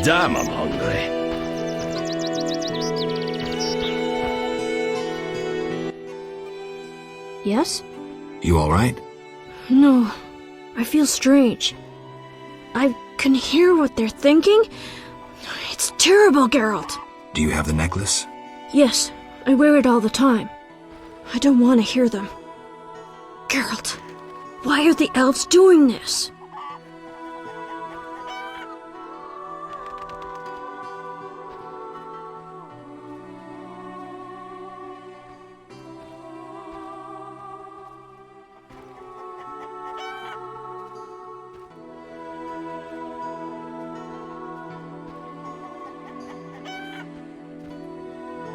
Speaker 22: Damn, I'm hungry.
Speaker 1: Yes?
Speaker 2: You all right?
Speaker 1: No, I feel strange. I can hear what they're thinking. It's terrible, Geralt.
Speaker 2: Do you have the necklace?
Speaker 1: Yes, I wear it all the time. I don't want to hear them. Geralt, why are the elves doing this?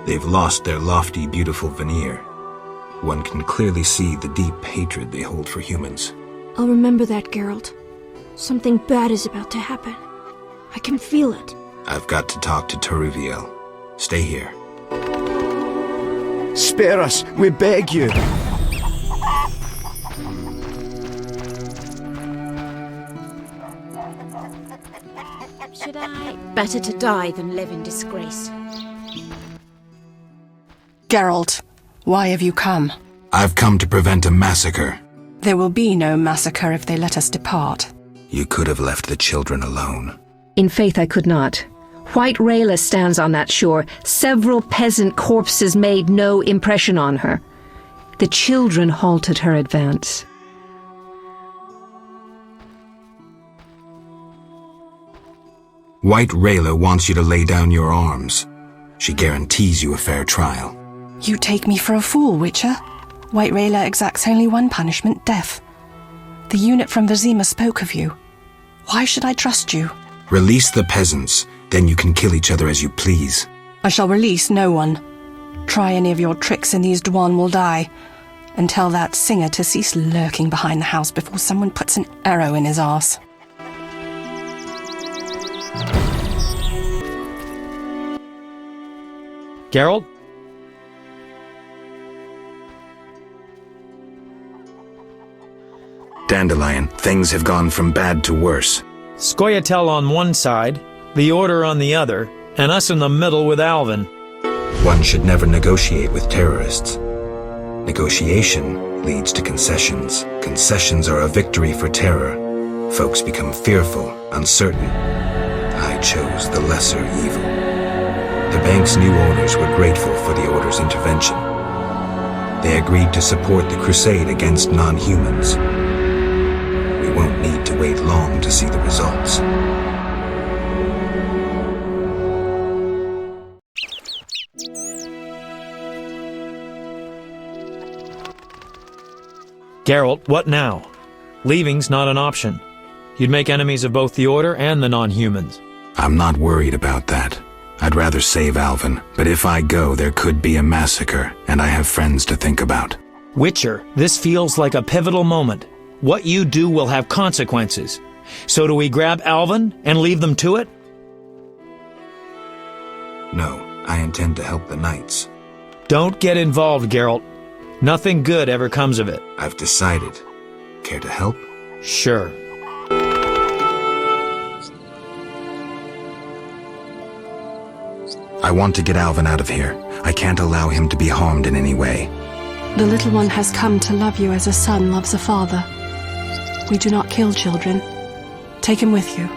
Speaker 2: They've lost their lofty, beautiful veneer. One can clearly see the deep hatred they hold for humans.
Speaker 1: I'll remember that, Geralt. Something bad is about to happen. I can feel it.
Speaker 2: I've got to talk to Teruviel. Stay here.
Speaker 15: Spare us, we beg you.
Speaker 5: Should I? Better to die than live in disgrace.
Speaker 23: Geralt, why have you come?
Speaker 2: I've come to prevent a massacre.
Speaker 23: There will be no massacre if they let us depart.
Speaker 2: You could have left the children alone.
Speaker 24: In faith I could not. White Rayla stands on that shore. Several peasant corpses made no impression on her. The children halted her advance.
Speaker 2: White Rayla wants you to lay down your arms. She guarantees you a fair trial.
Speaker 23: You take me for a fool, Witcher. White Rayla exacts only one punishment, death. The unit from Vizima spoke of you. Why should I trust you?
Speaker 2: Release the peasants, then you can kill each other as you please.
Speaker 23: I shall release no one. Try any of your tricks and these Dwan will die. And tell that singer to cease lurking behind the house before someone puts an arrow in his arse.
Speaker 20: Geralt?
Speaker 2: Dandelion, things have gone from bad to worse.
Speaker 20: Scoia'tael on one side, the Order on the other, and us in the middle with Alvin.
Speaker 2: One should never negotiate with terrorists. Negotiation leads to concessions. Concessions are a victory for terror. Folks become fearful, uncertain. I chose the lesser evil. The bank's new owners were grateful for the Order's intervention. They agreed to support the crusade against non-humans. We won't need to wait long to see the results.
Speaker 20: Geralt, what now? Leaving's not an option. You'd make enemies of both the Order and the non-humans.
Speaker 2: I'm not worried about that. I'd rather save Alvin, but if I go, there could be a massacre, and I have friends to think about.
Speaker 20: Witcher, this feels like a pivotal moment. What you do will have consequences. So do we grab Alvin and leave them to it?
Speaker 2: No, I intend to help the knights.
Speaker 20: Don't get involved, Geralt. Nothing good ever comes of it.
Speaker 2: I've decided. Care to help?
Speaker 20: Sure.
Speaker 2: I want to get Alvin out of here. I can't allow him to be harmed in any way.
Speaker 23: The little one has come to love you as a son loves a father. We do not kill children. Take him with you.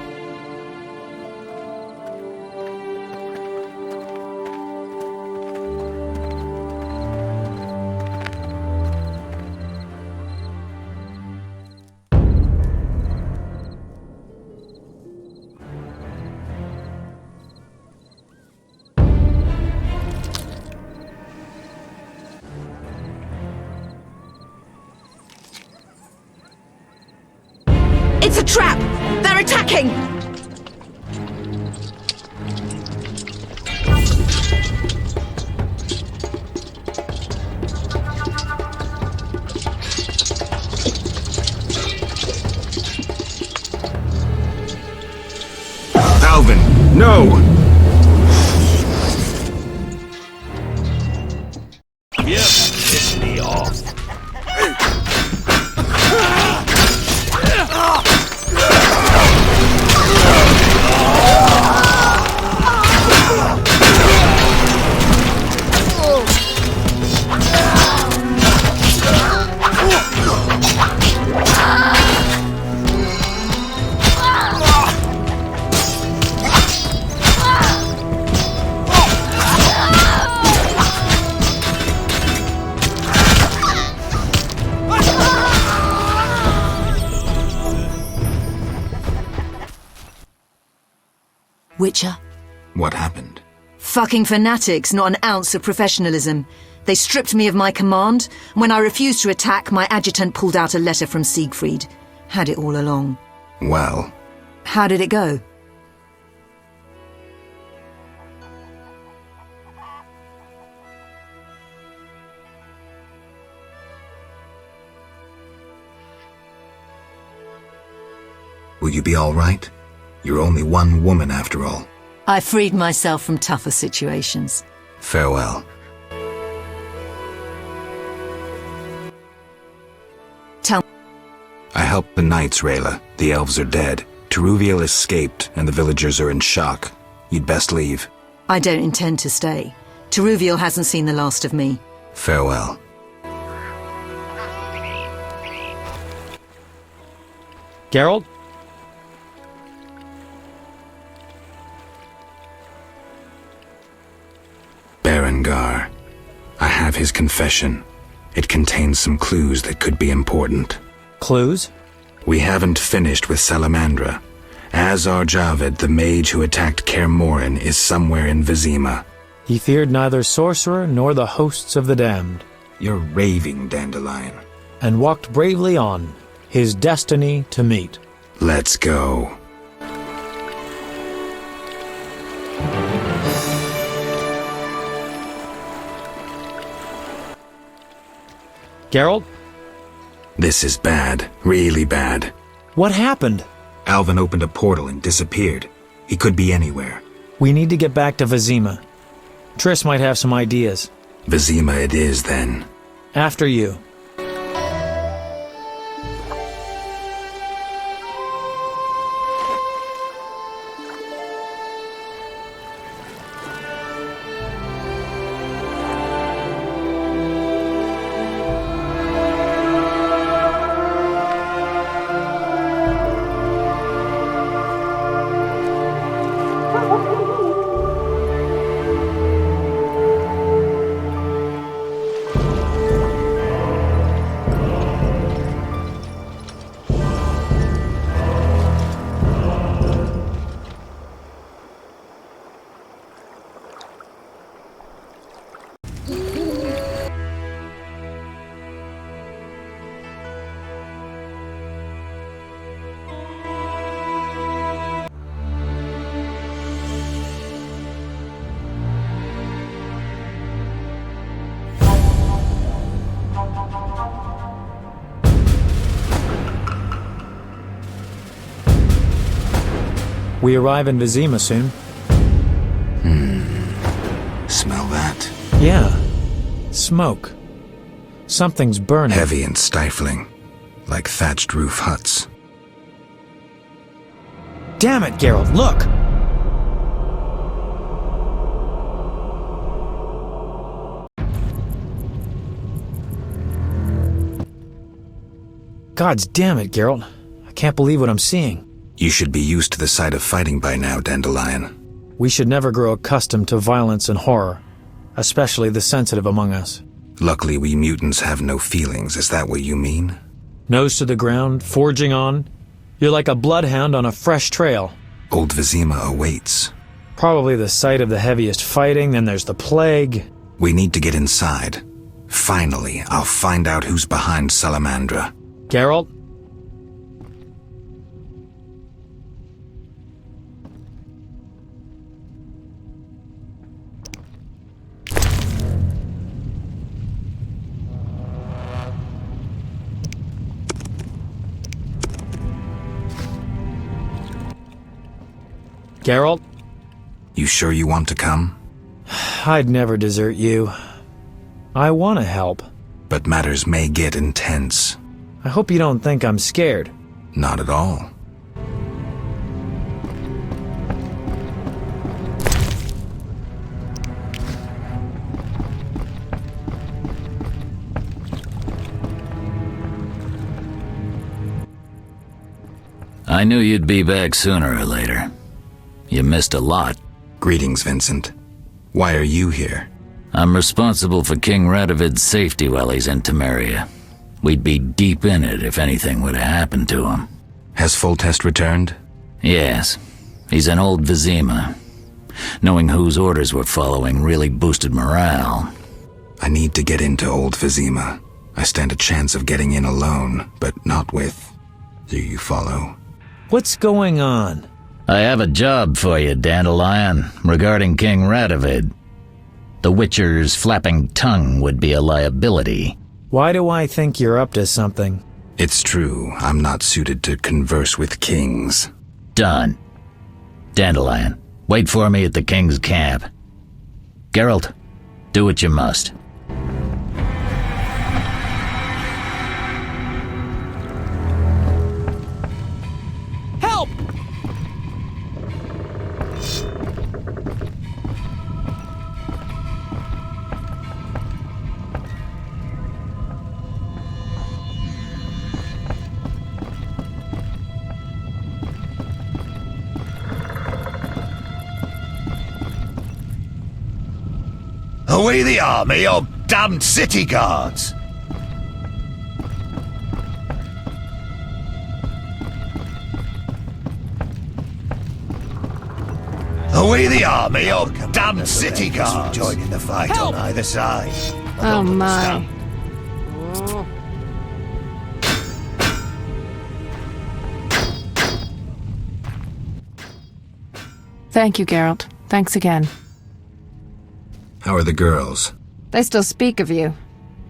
Speaker 7: It's a trap! They're attacking!
Speaker 2: Alvin, no!
Speaker 22: Yep, piss me off.
Speaker 7: Witcher?
Speaker 2: What happened?
Speaker 7: Fucking fanatics, not an ounce of professionalism. They stripped me of my command, and when I refused to attack, my adjutant pulled out a letter from Siegfried. Had it all along.
Speaker 2: Well...
Speaker 7: How did it go?
Speaker 2: Will you be all right? You're only one woman after all.
Speaker 7: I freed myself from tougher situations.
Speaker 2: Farewell.
Speaker 7: Tell me.
Speaker 2: I helped the knights, Rayla. The elves are dead. Teruviel escaped, and the villagers are in shock. You'd best leave.
Speaker 7: I don't intend to stay. Teruviel hasn't seen the last of me.
Speaker 2: Farewell.
Speaker 20: Geralt?
Speaker 2: Berengar. I have his confession. It contains some clues that could be important.
Speaker 20: Clues?
Speaker 2: We haven't finished with Salamandra. Azar Javed, the mage who attacked Kaer Morhen, is somewhere in Vizima.
Speaker 20: He feared neither sorcerer nor the hosts of the damned.
Speaker 2: You're raving, Dandelion.
Speaker 20: And walked bravely on, his destiny to meet.
Speaker 2: Let's go.
Speaker 20: Geralt?
Speaker 2: This is bad. Really bad.
Speaker 20: What happened?
Speaker 2: Alvin opened a portal and disappeared. He could be anywhere.
Speaker 20: We need to get back to Vizima. Triss might have some ideas.
Speaker 2: Vizima it is, then.
Speaker 20: After you. We arrive in Vizima soon.
Speaker 2: Smell that?
Speaker 20: Yeah. Smoke. Something's burning.
Speaker 2: Heavy and stifling. Like thatched roof huts.
Speaker 20: Damn it, Geralt, look! Gods damn it, Geralt. I can't believe what I'm seeing.
Speaker 2: You should be used to the sight of fighting by now, Dandelion.
Speaker 20: We should never grow accustomed to violence and horror, especially the sensitive among us.
Speaker 2: Luckily, we mutants have no feelings. Is that what you mean?
Speaker 20: Nose to the ground, forging on. You're like a bloodhound on a fresh trail.
Speaker 2: Old Vizima awaits.
Speaker 20: Probably the site of the heaviest fighting, then there's the plague.
Speaker 2: We need to get inside. Finally, I'll find out who's behind Salamandra.
Speaker 20: Geralt? Geralt?
Speaker 2: You sure you want to come?
Speaker 20: I'd never desert you. I want to help.
Speaker 2: But matters may get intense.
Speaker 20: I hope you don't think I'm scared.
Speaker 2: Not at all.
Speaker 10: I knew you'd be back sooner or later. You missed a lot.
Speaker 2: Greetings, Vincent. Why are you here?
Speaker 10: I'm responsible for King Radovid's safety while he's in Temeria. We'd be deep in it if anything would have happened to him.
Speaker 2: Has Foltest returned?
Speaker 10: Yes. He's in Old Vizima. Knowing whose orders we're following really boosted morale.
Speaker 2: I need to get into Old Vizima. I stand a chance of getting in alone, but not with... Do you follow?
Speaker 20: What's going on?
Speaker 10: I have a job for you, Dandelion, regarding King Radovid. The Witcher's flapping tongue would be a liability.
Speaker 20: Why do I think you're up to something?
Speaker 2: It's true, I'm not suited to converse with kings.
Speaker 10: Done. Dandelion, wait for me at the king's camp. Geralt, do what you must.
Speaker 20: Help!
Speaker 13: Are we the army or damned city guards? Are Away the army of damned city guards! Joining the fight on either side.
Speaker 17: Oh my.
Speaker 23: Thank you, Geralt. Thanks again.
Speaker 2: How are the girls?
Speaker 17: They still speak of you.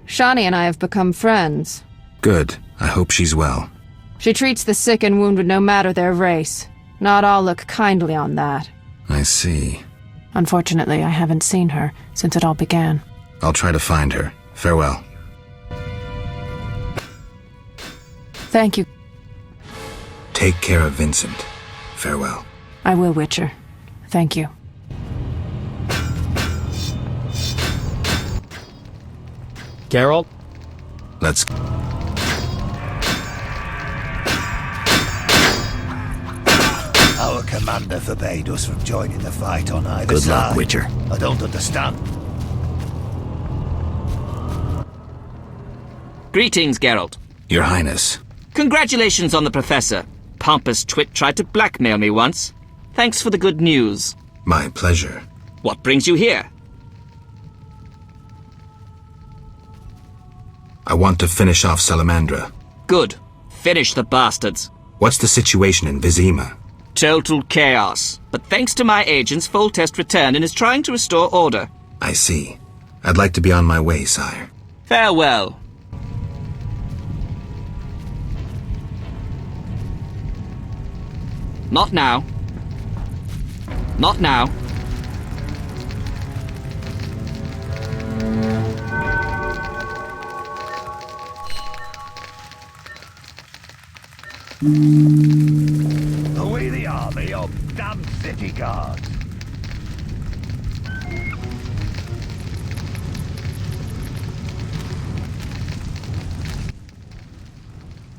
Speaker 17: Shani and I have become friends.
Speaker 2: Good. I hope she's well.
Speaker 17: She treats the sick and wounded no matter their race. Not all look kindly on that.
Speaker 2: I see.
Speaker 23: Unfortunately, I haven't seen her since it all began.
Speaker 2: I'll try to find her. Farewell.
Speaker 23: Thank you.
Speaker 2: Take care of Vincent. Farewell.
Speaker 23: I will, Witcher. Thank you.
Speaker 20: Geralt?
Speaker 2: Let's...
Speaker 13: Our commander forbade us from joining the fight on either
Speaker 10: Good
Speaker 13: side.
Speaker 10: luck, Witcher.
Speaker 13: I don't understand.
Speaker 6: Greetings, Geralt.
Speaker 2: Your Highness.
Speaker 6: Congratulations on the Professor. Pompous twit tried to blackmail me once. Thanks for the good news.
Speaker 2: My pleasure.
Speaker 6: What brings you here?
Speaker 2: I want to finish off Salamandra.
Speaker 6: Good. Finish the bastards.
Speaker 2: What's the situation in Vizima?
Speaker 6: Total chaos. But thanks to my agents, Foltest returned and is trying to restore order.
Speaker 2: I see. I'd like to be on my way, sire.
Speaker 6: Farewell. Not now. Not now.
Speaker 13: Away the army of damned city guards!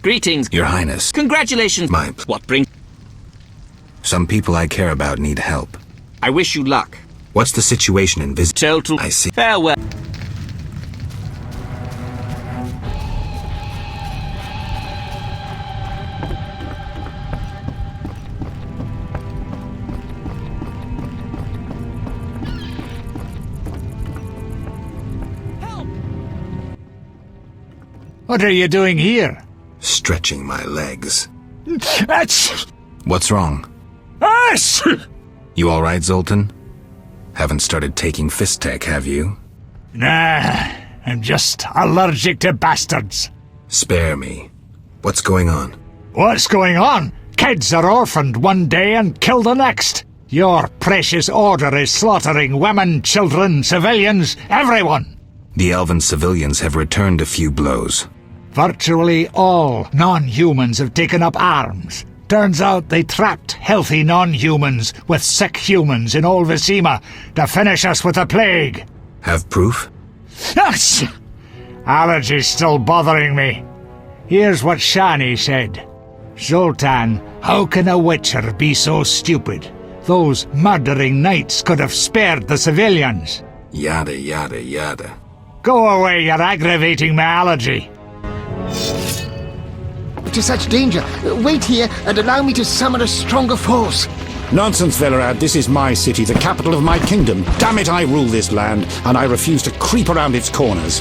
Speaker 6: Greetings,
Speaker 2: Your Highness.
Speaker 6: Congratulations. What brings...
Speaker 2: Some people I care about need help.
Speaker 6: I wish you luck.
Speaker 2: What's the situation in Vizima?
Speaker 6: Total...
Speaker 2: I see.
Speaker 6: Farewell.
Speaker 14: What are you doing here?
Speaker 2: Stretching my legs.
Speaker 14: That's...
Speaker 2: What's wrong?
Speaker 14: Us!
Speaker 2: You alright, Zoltan? Haven't started taking fist tech, have you?
Speaker 14: Nah, I'm just allergic to bastards.
Speaker 2: Spare me. What's going on?
Speaker 14: What's going on? Kids are orphaned one day and killed the next. Your precious order is slaughtering women, children, civilians, everyone.
Speaker 2: The elven civilians have returned a few blows.
Speaker 14: Virtually all non-humans have taken up arms. Turns out they trapped healthy non-humans with sick humans in old Vizima to finish us with the plague.
Speaker 2: Have proof?
Speaker 14: Yes! Allergy's still bothering me. Here's what Shani said. Zoltan, how can a witcher be so stupid? Those murdering knights could have spared the civilians.
Speaker 2: Yada, yada, yada.
Speaker 14: Go away, you're aggravating my allergy.
Speaker 16: To such danger. Wait here and allow me to summon a stronger force.
Speaker 19: Nonsense, Velerad. This is my city, the capital of my kingdom. Damn it, I rule this land, and I refuse to creep around its corners.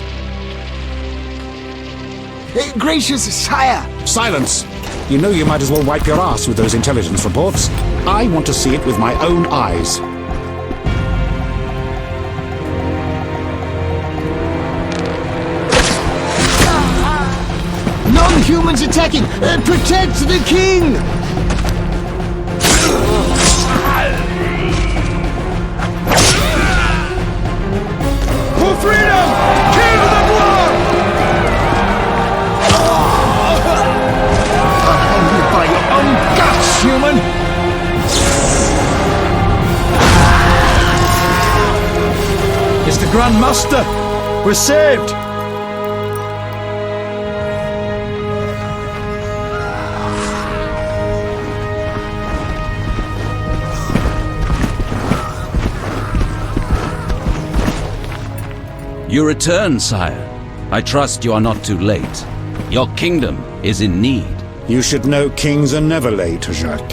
Speaker 16: Gracious sire!
Speaker 19: Silence! You know you might as well wipe your ass with those intelligence reports. I want to see it with my own eyes.
Speaker 16: Non-humans attacking! Protect the king!
Speaker 15: For freedom! Kill the blood!
Speaker 16: Only by your own guts, human!
Speaker 25: It's the Grand Master! We're saved!
Speaker 26: You return, sire. I trust you are not too late. Your kingdom is in need.
Speaker 19: You should know kings are never late, Jacques.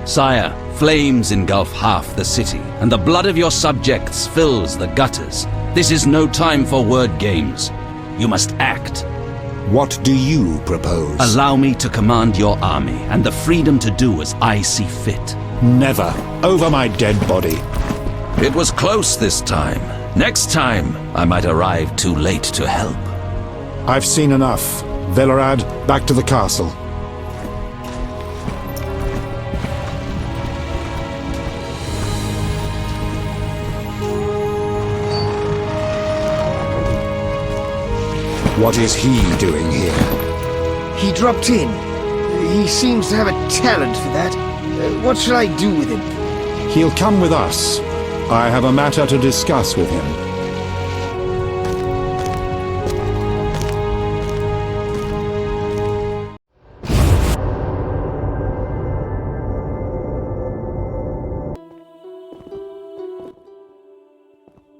Speaker 26: Sire, Flames engulf half the city, and the blood of your subjects fills the gutters. This is no time for word games. You must act.
Speaker 19: What do you propose?
Speaker 26: Allow me to command your army, and the freedom to do as I see fit.
Speaker 19: Never. Over my dead body.
Speaker 26: It was close this time. Next time, I might arrive too late to help.
Speaker 19: I've seen enough. Velerad, back to the castle. What is he doing here?
Speaker 16: He dropped in. He seems to have a talent for that. What shall I do with him?
Speaker 19: He'll come with us. I have a matter to discuss with him.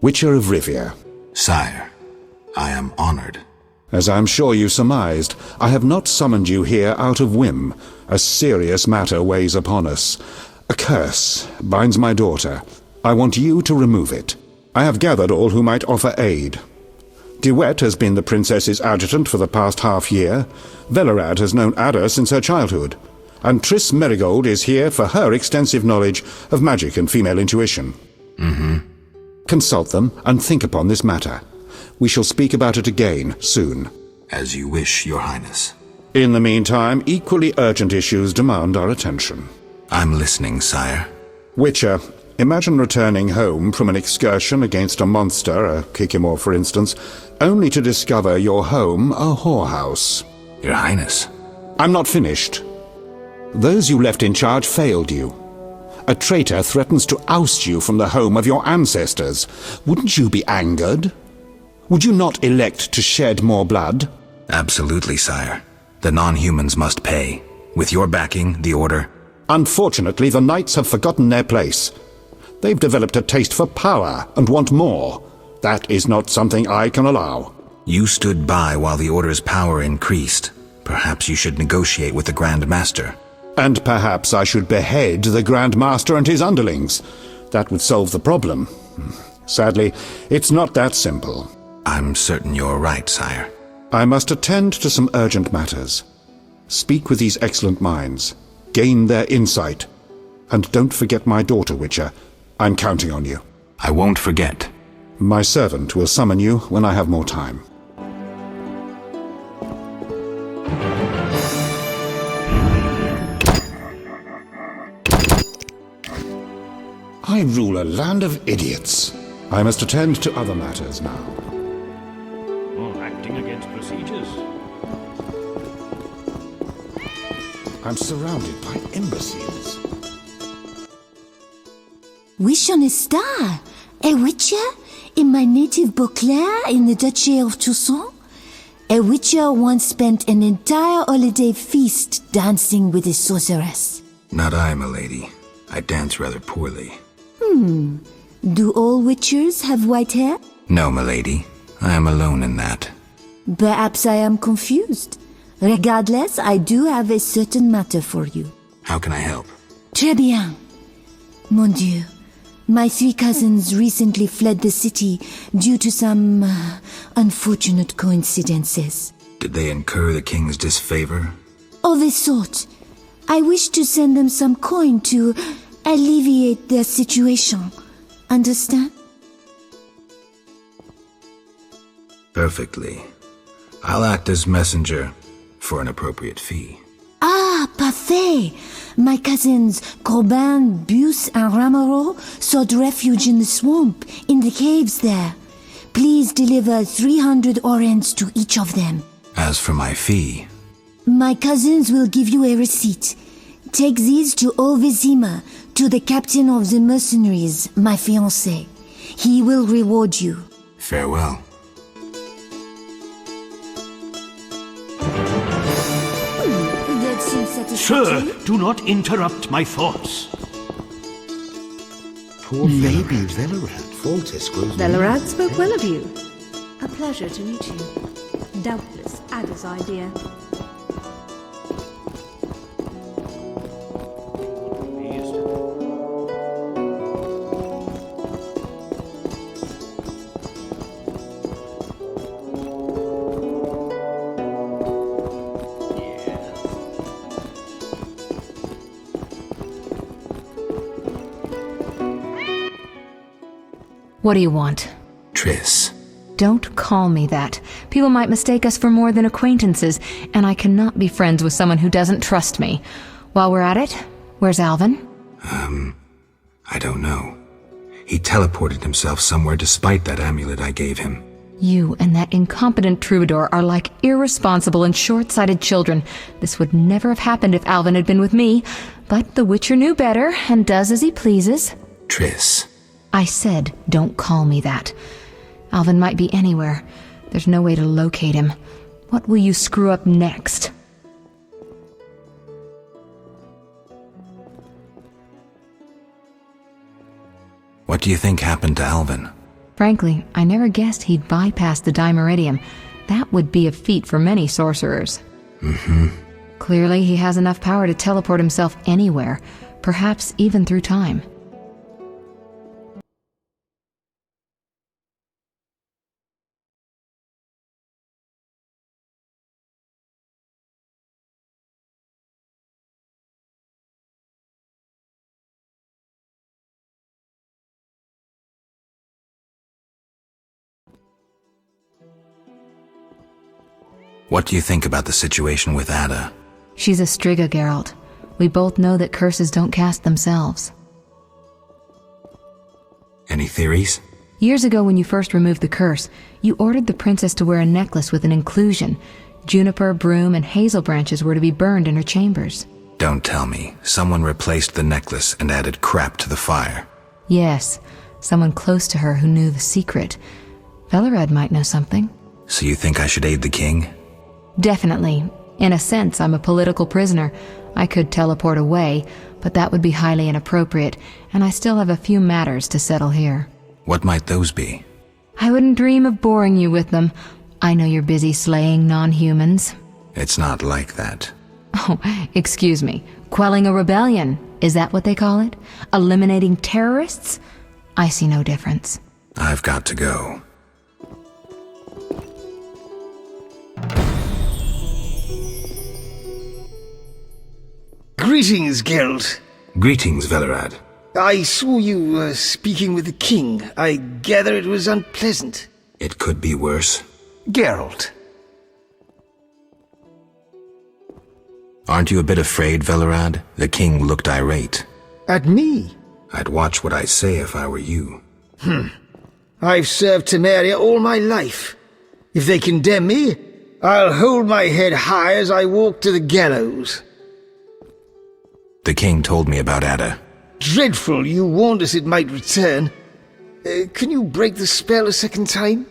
Speaker 19: Witcher of Rivia.
Speaker 2: Sire, I am honored.
Speaker 19: As I'm sure you surmised, I have not summoned you here out of whim. A serious matter weighs upon us. A curse binds my daughter. I want you to remove it. I have gathered all who might offer aid. De Wet has been the princess's adjutant for the past half-year. Velerad has known Ada since her childhood. And Triss Merigold is here for her extensive knowledge of magic and female intuition. Consult them and think upon this matter. We shall speak about it again soon.
Speaker 2: As you wish, Your Highness.
Speaker 19: In the meantime, equally urgent issues demand our attention.
Speaker 2: I'm listening, sire.
Speaker 19: Witcher, imagine returning home from an excursion against a monster, a Kikimor for instance, only to discover your home a whorehouse.
Speaker 2: Your Highness.
Speaker 19: I'm not finished. Those you left in charge failed you. A traitor threatens to oust you from the home of your ancestors. Wouldn't you be angered? Would you not elect to shed more blood?
Speaker 2: Absolutely, sire. The non-humans must pay. With your backing, the Order...
Speaker 19: Unfortunately, the Knights have forgotten their place. They've developed a taste for power and want more. That is not something I can allow.
Speaker 2: You stood by while the Order's power increased. Perhaps you should negotiate with the Grand Master.
Speaker 19: And perhaps I should behead the Grand Master and his underlings. That would solve the problem. Sadly, it's not that simple.
Speaker 2: I'm certain you're right, sire.
Speaker 19: I must attend to some urgent matters. Speak with these excellent minds. Gain their insight. And don't forget my daughter, Witcher. I'm counting on you.
Speaker 2: I won't forget.
Speaker 19: My servant will summon you when I have more time. I rule a land of idiots. I must attend to other matters now.
Speaker 22: Acting against procedures.
Speaker 19: I'm surrounded by imbeciles.
Speaker 3: Wish on a star? A witcher? In my native Beauclair in the Duchy of Toussaint? A witcher once spent an entire holiday feast dancing with a sorceress.
Speaker 2: Not I, milady. I dance rather poorly.
Speaker 3: Do all witchers have white hair?
Speaker 2: No, milady. I am alone in that.
Speaker 3: Perhaps I am confused. Regardless, I do have a certain matter for you.
Speaker 2: How can I help?
Speaker 3: Très bien. Mon Dieu. My 3 cousins recently fled the city due to some unfortunate coincidences.
Speaker 2: Did they incur the king's disfavor?
Speaker 3: Of a sort. I wish to send them some coin to alleviate their situation. Understand?
Speaker 2: Perfectly. I'll act as messenger for an appropriate fee.
Speaker 3: Ah, parfait! My cousins Corbin, Buse, and Ramiro sought refuge in the swamp, in the caves there. Please deliver 300 orens to each of them.
Speaker 2: As for my fee...
Speaker 3: My cousins will give you a receipt. Take these to Olvezima, to the captain of the mercenaries, my fiancé. He will reward you.
Speaker 2: Farewell.
Speaker 4: Sir, do not interrupt my thoughts.
Speaker 18: Poor baby Velerad. Foltest grows.
Speaker 8: Velerad spoke well of you. A pleasure to meet you. Doubtless Ada's idea.
Speaker 24: What do you want?
Speaker 2: Triss.
Speaker 24: Don't call me that. People might mistake us for more than acquaintances, and I cannot be friends with someone who doesn't trust me. While we're at it, where's Alvin?
Speaker 2: I don't know. He teleported himself somewhere despite that amulet I gave him.
Speaker 24: You and that incompetent troubadour are like irresponsible and short-sighted children. This would never have happened if Alvin had been with me, but the Witcher knew better and does as he pleases.
Speaker 2: Triss.
Speaker 24: I said, don't call me that. Alvin might be anywhere. There's no way to locate him. What will you screw up next?
Speaker 2: What do you think happened to Alvin?
Speaker 24: Frankly, I never guessed he'd bypass the Dimeridium. That would be a feat for many sorcerers. Clearly, he has enough power to teleport himself anywhere, perhaps even through time.
Speaker 2: What do you think about the situation with Ada?
Speaker 24: She's a Striga, Geralt. We both know that curses don't cast themselves.
Speaker 2: Any theories?
Speaker 24: Years ago when you first removed the curse, you ordered the princess to wear a necklace with an inclusion. Juniper, broom, and hazel branches were to be burned in her chambers.
Speaker 2: Don't tell me. Someone replaced the necklace and added crap to the fire.
Speaker 24: Yes, someone close to her who knew the secret. Velerad might know something.
Speaker 2: So you think I should aid the king?
Speaker 24: Definitely. In a sense, I'm a political prisoner. I could teleport away, but that would be highly inappropriate, and I still have a few matters to settle here.
Speaker 2: What might those be?
Speaker 24: I wouldn't dream of boring you with them. I know you're busy slaying non-humans.
Speaker 2: It's not like that.
Speaker 24: Oh, excuse me. Quelling a rebellion, is that what they call it? Eliminating terrorists? I see no difference.
Speaker 2: I've got to go.
Speaker 16: Greetings, Geralt.
Speaker 2: Greetings, Velerad.
Speaker 16: I saw you speaking with the king. I gather it was unpleasant.
Speaker 2: It could be worse.
Speaker 16: Geralt.
Speaker 2: Aren't you a bit afraid, Velerad? The king looked irate.
Speaker 16: At me?
Speaker 2: I'd watch what I say if I were you.
Speaker 16: I've served Temeria all my life. If they condemn me, I'll hold my head high as I walk to the gallows.
Speaker 2: The king told me about Ada.
Speaker 16: Dreadful, you warned us it might return. Can you break the spell a second time?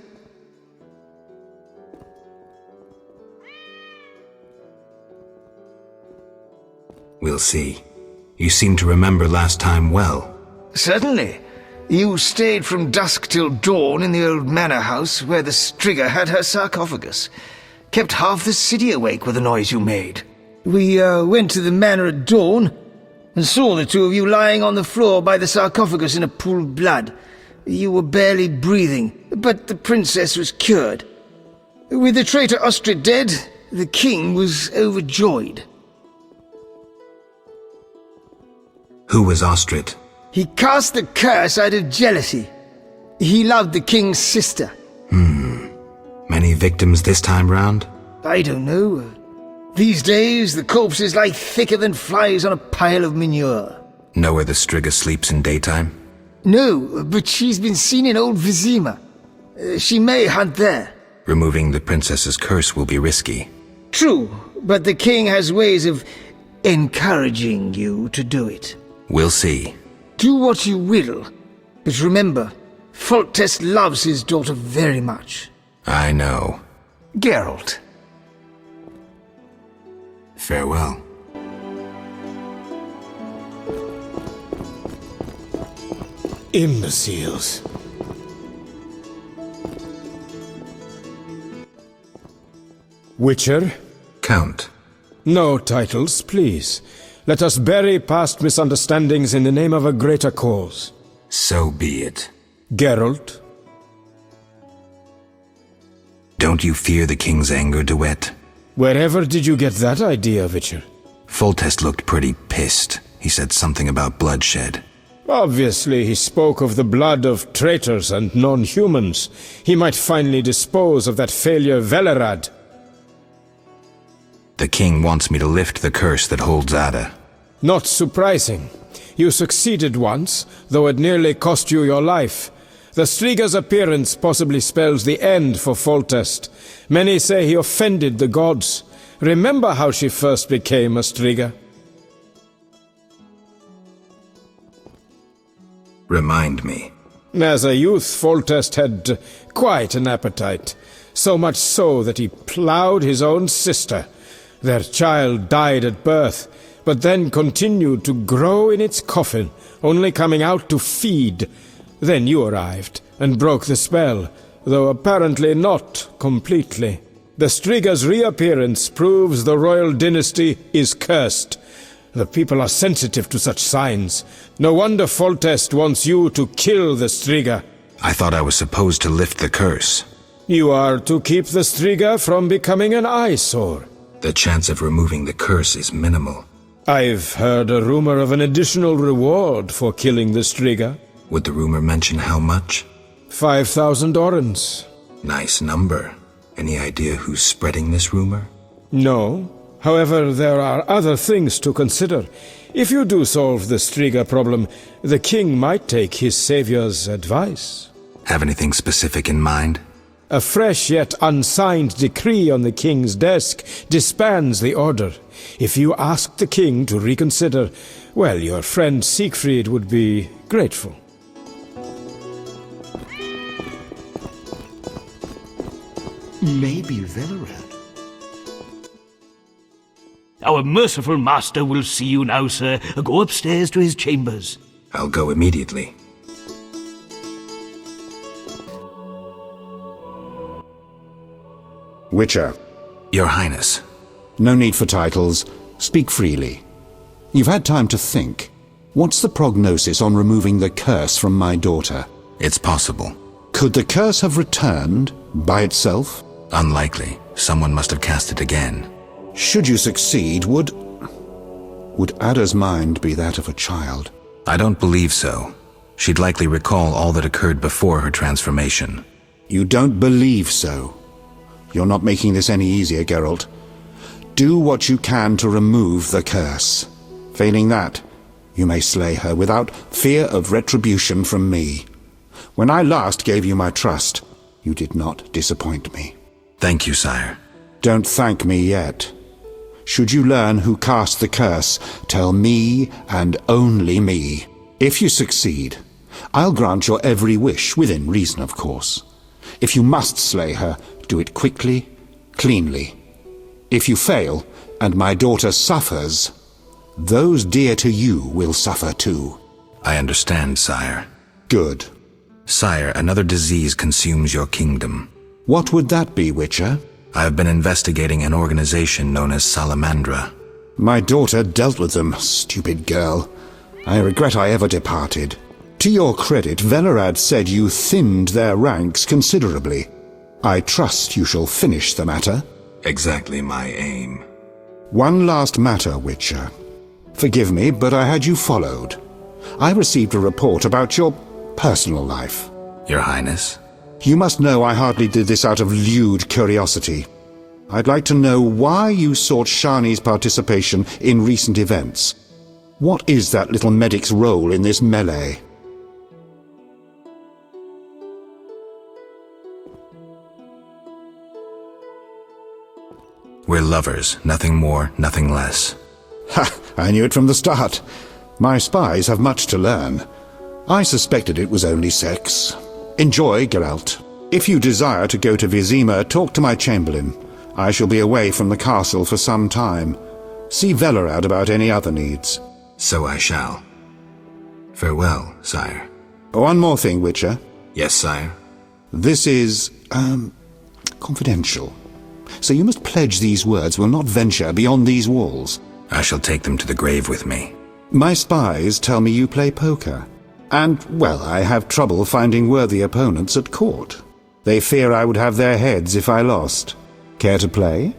Speaker 2: We'll see. You seem to remember last time well.
Speaker 16: Certainly. You stayed from dusk till dawn in the old manor house where the Striga had her sarcophagus. Kept half the city awake with the noise you made. We went to the manor at dawn and saw the two of you lying on the floor by the sarcophagus in a pool of blood. You were barely breathing, but the princess was cured. With the traitor Ostrid dead, the king was overjoyed.
Speaker 2: Who was Ostrid?
Speaker 16: He cast the curse out of jealousy. He loved the king's sister.
Speaker 2: Many victims this time round?
Speaker 16: I don't know. These days, the corpses lie thicker than flies on a pile of manure.
Speaker 2: Know where the Striga sleeps in daytime?
Speaker 16: No, but she's been seen in Old Vizima. She may hunt there.
Speaker 2: Removing the princess's curse will be risky.
Speaker 16: True, but the king has ways of encouraging you to do it.
Speaker 2: We'll see.
Speaker 16: Do what you will, but remember, Foltest loves his daughter very much.
Speaker 2: I know.
Speaker 16: Geralt.
Speaker 2: Farewell.
Speaker 1: Imbeciles. Witcher?
Speaker 2: Count.
Speaker 1: No titles, please. Let us bury past misunderstandings in the name of a greater cause.
Speaker 2: So be it.
Speaker 1: Geralt?
Speaker 2: Don't you fear the king's anger, Duet?
Speaker 1: Wherever did you get that idea, Witcher?
Speaker 2: Foltest looked pretty pissed. He said something about bloodshed.
Speaker 1: Obviously, he spoke of the blood of traitors and non-humans. He might finally dispose of that failure Velerad.
Speaker 2: The king wants me to lift the curse that holds Ada.
Speaker 1: Not surprising. You succeeded once, though it nearly cost you your life. The Striga's appearance possibly spells the end for Foltest. Many say he offended the gods. Remember how she first became a Striga?
Speaker 2: Remind me.
Speaker 1: As a youth, Foltest had quite an appetite. So much so that he ploughed his own sister. Their child died at birth, but then continued to grow in its coffin, only coming out to feed. Then you arrived, and broke the spell, though apparently not completely. The Striga's reappearance proves the royal dynasty is cursed. The people are sensitive to such signs. No wonder Foltest wants you to kill the Striga.
Speaker 2: I thought I was supposed to lift the curse.
Speaker 1: You are to keep the Striga from becoming an eyesore.
Speaker 2: The chance of removing the curse is minimal.
Speaker 1: I've heard a rumor of an additional reward for killing the Striga.
Speaker 2: Would the rumor mention how much?
Speaker 1: 5,000 orens.
Speaker 2: Nice number. Any idea who's spreading this rumor?
Speaker 1: No. However, there are other things to consider. If you do solve the Striga problem, the king might take his savior's advice.
Speaker 2: Have anything specific in mind?
Speaker 1: A fresh yet unsigned decree on the king's desk disbands the order. If you ask the king to reconsider, well, your friend Siegfried would be grateful.
Speaker 13: Maybe Velerad.
Speaker 4: Our merciful master will see you now, sir. Go upstairs to his chambers.
Speaker 2: I'll go immediately.
Speaker 19: Witcher.
Speaker 2: Your Highness.
Speaker 19: No need for titles. Speak freely. You've had time to think. What's the prognosis on removing the curse from my daughter?
Speaker 2: It's possible.
Speaker 19: Could the curse have returned by itself?
Speaker 2: Unlikely. Someone must have cast it again.
Speaker 19: Should you succeed, would Ada's mind be that of a child?
Speaker 2: I don't believe so. She'd likely recall all that occurred before her transformation.
Speaker 19: You don't believe so? You're not making this any easier, Geralt. Do what you can to remove the curse. Failing that, you may slay her without fear of retribution from me. When I last gave you my trust, you did not disappoint me.
Speaker 2: Thank you, sire.
Speaker 19: Don't thank me yet. Should you learn who cast the curse, tell me and only me. If you succeed, I'll grant your every wish, within reason, of course. If you must slay her, do it quickly, cleanly. If you fail, and my daughter suffers, those dear to you will suffer too.
Speaker 2: I understand, sire.
Speaker 19: Good.
Speaker 2: Sire, another disease consumes your kingdom.
Speaker 19: What would that be, Witcher?
Speaker 2: I have been investigating an organization known as Salamandra.
Speaker 19: My daughter dealt with them, stupid girl. I regret I ever departed. To your credit, Velerad said you thinned their ranks considerably. I trust you shall finish the matter.
Speaker 2: Exactly my aim.
Speaker 19: One last matter, Witcher. Forgive me, but I had you followed. I received a report about your personal life.
Speaker 2: Your Highness?
Speaker 19: You must know I hardly did this out of lewd curiosity. I'd like to know why you sought Shani's participation in recent events. What is that little medic's role in this melee?
Speaker 2: We're lovers, nothing more, nothing less.
Speaker 19: Ha! I knew it from the start. My spies have much to learn. I suspected it was only sex. Enjoy, Geralt. If you desire to go to Vizima, talk to my chamberlain. I shall be away from the castle for some time. See Velerad about any other needs.
Speaker 2: So I shall. Farewell, sire.
Speaker 19: One more thing, Witcher.
Speaker 2: Yes, sire.
Speaker 19: This is, confidential. So you must pledge these words will not venture beyond these walls.
Speaker 2: I shall take them to the grave with me.
Speaker 19: My spies tell me you play poker. And, well, I have trouble finding worthy opponents at court. They fear I would have their heads if I lost. Care to play?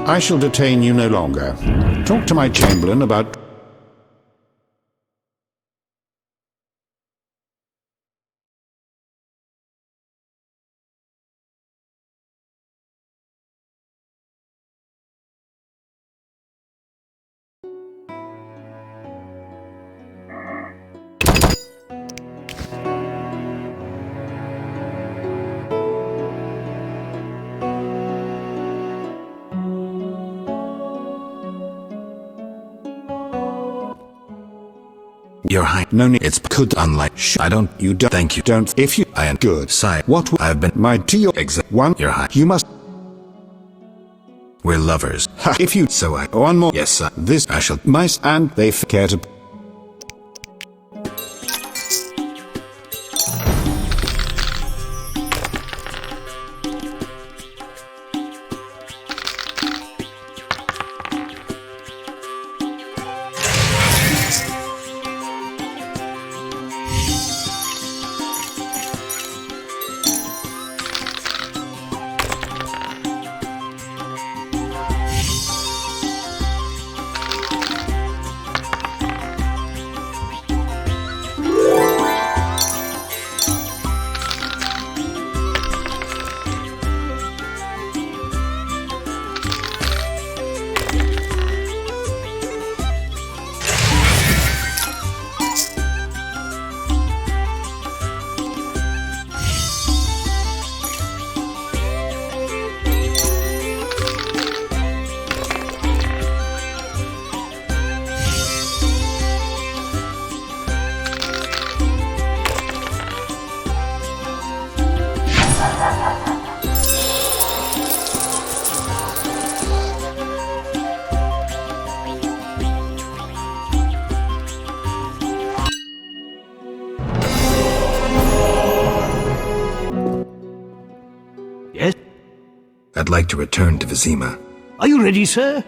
Speaker 19: I shall detain you no longer. Talk to my chamberlain about...
Speaker 2: Your Highness.
Speaker 19: No need.
Speaker 2: It's could unlike. I don't.
Speaker 19: You don't.
Speaker 2: Thank you.
Speaker 19: Don't. If you.
Speaker 2: I am
Speaker 19: good.
Speaker 2: Sire.
Speaker 19: What?
Speaker 2: I've been.
Speaker 19: My dear. One.
Speaker 2: Your Highness.
Speaker 19: You must.
Speaker 2: We're lovers.
Speaker 19: Ha, if you.
Speaker 2: So I.
Speaker 19: One more.
Speaker 2: Yes, sir.
Speaker 19: This.
Speaker 2: I shall.
Speaker 19: Mice and they care to.
Speaker 4: Yes?
Speaker 2: I'd like to return to Vizima.
Speaker 4: Are you ready, sir?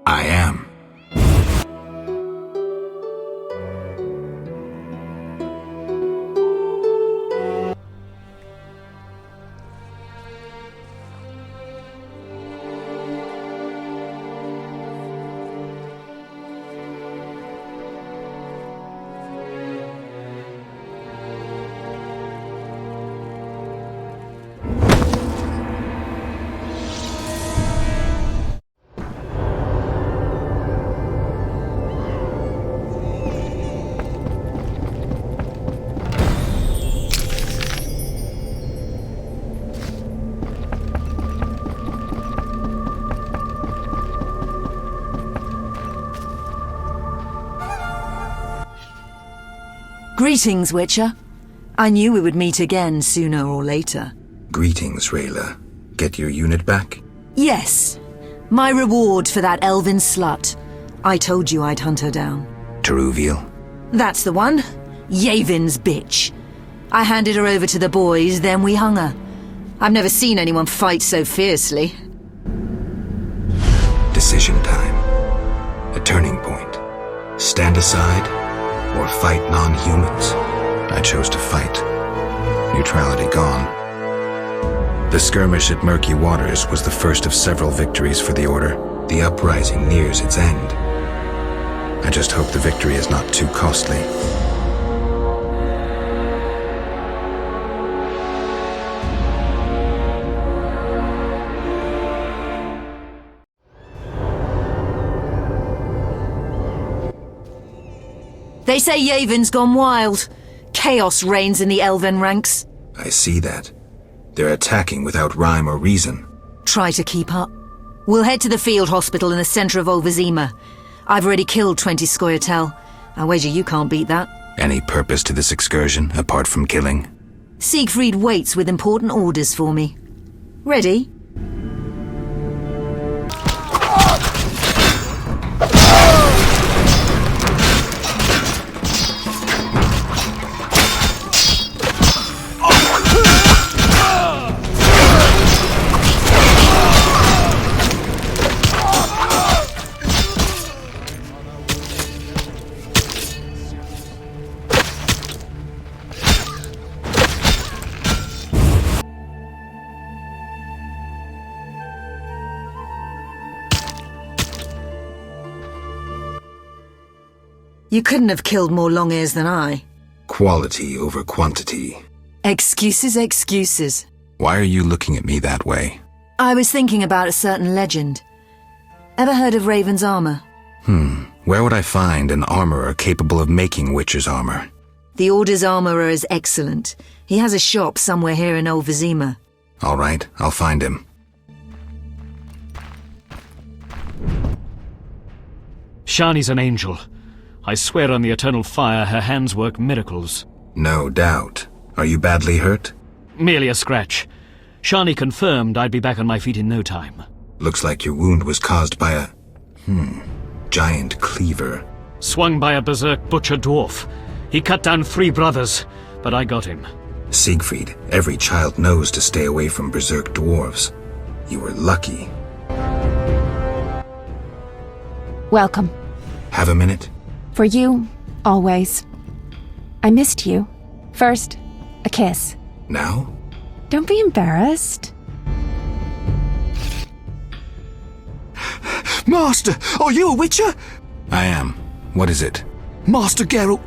Speaker 2: I am.
Speaker 5: Greetings, Witcher. I knew we would meet again sooner or later.
Speaker 2: Greetings, Rayla. Get your unit back?
Speaker 5: Yes. My reward for that elven slut. I told you I'd hunt her down.
Speaker 2: Teruviel?
Speaker 5: That's the one. Yavin's bitch. I handed her over to the boys, then we hung her. I've never seen anyone fight so fiercely.
Speaker 2: Decision time. A turning point. Stand aside or fight non-humans. I chose to fight. Neutrality gone. The skirmish at Murky Waters was the first of several victories for the Order. The uprising nears its end. I just hope the victory is not too costly.
Speaker 5: They say Yavin's gone wild. Chaos reigns in the elven ranks.
Speaker 2: I see that. They're attacking without rhyme or reason.
Speaker 5: Try to keep up. We'll head to the field hospital in the center of Old Vizima. I've already killed 20 Scoia'tael. I wager you can't beat that.
Speaker 2: Any purpose to this excursion, apart from killing?
Speaker 5: Siegfried waits with important orders for me. Ready? You couldn't have killed more long-ears than I.
Speaker 2: Quality over quantity.
Speaker 5: Excuses, excuses.
Speaker 2: Why are you looking at me that way?
Speaker 5: I was thinking about a certain legend. Ever heard of Raven's armor?
Speaker 2: Where would I find an armorer capable of making Witcher's armor?
Speaker 5: The Order's armorer is excellent. He has a shop somewhere here in Old Vizima.
Speaker 2: All right, I'll find him.
Speaker 4: Shani's an angel. I swear on the eternal fire her hands work miracles.
Speaker 2: No doubt. Are you badly hurt?
Speaker 4: Merely a scratch. Shani confirmed I'd be back on my feet in no time.
Speaker 2: Looks like your wound was caused by a... giant cleaver.
Speaker 4: Swung by a berserk butcher dwarf. He cut down 3 brothers, but I got him.
Speaker 2: Siegfried, every child knows to stay away from berserk dwarves. You were lucky.
Speaker 7: Welcome.
Speaker 2: Have a minute?
Speaker 7: For you, always. I missed you. First, a kiss.
Speaker 2: Now?
Speaker 7: Don't be embarrassed.
Speaker 15: Master, are you a Witcher?
Speaker 2: I am. What is it?
Speaker 15: Master Geralt,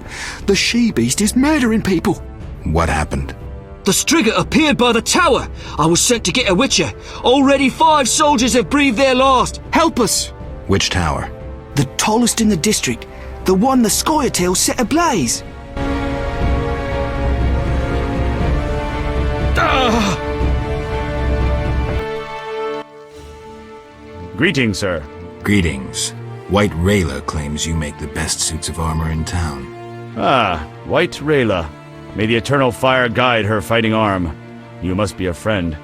Speaker 15: the she-beast is murdering people.
Speaker 2: What happened?
Speaker 15: The Striga appeared by the tower. I was sent to get a Witcher. Already 5 soldiers have breathed their last. Help us!
Speaker 2: Which tower?
Speaker 15: The tallest in the district. The one the Scoia'tael set ablaze.
Speaker 9: Greetings, sir.
Speaker 2: Greetings. White Rayla claims you make the best suits of armor in town.
Speaker 9: Ah, White Rayla. May the eternal fire guide her fighting arm. You must be a friend.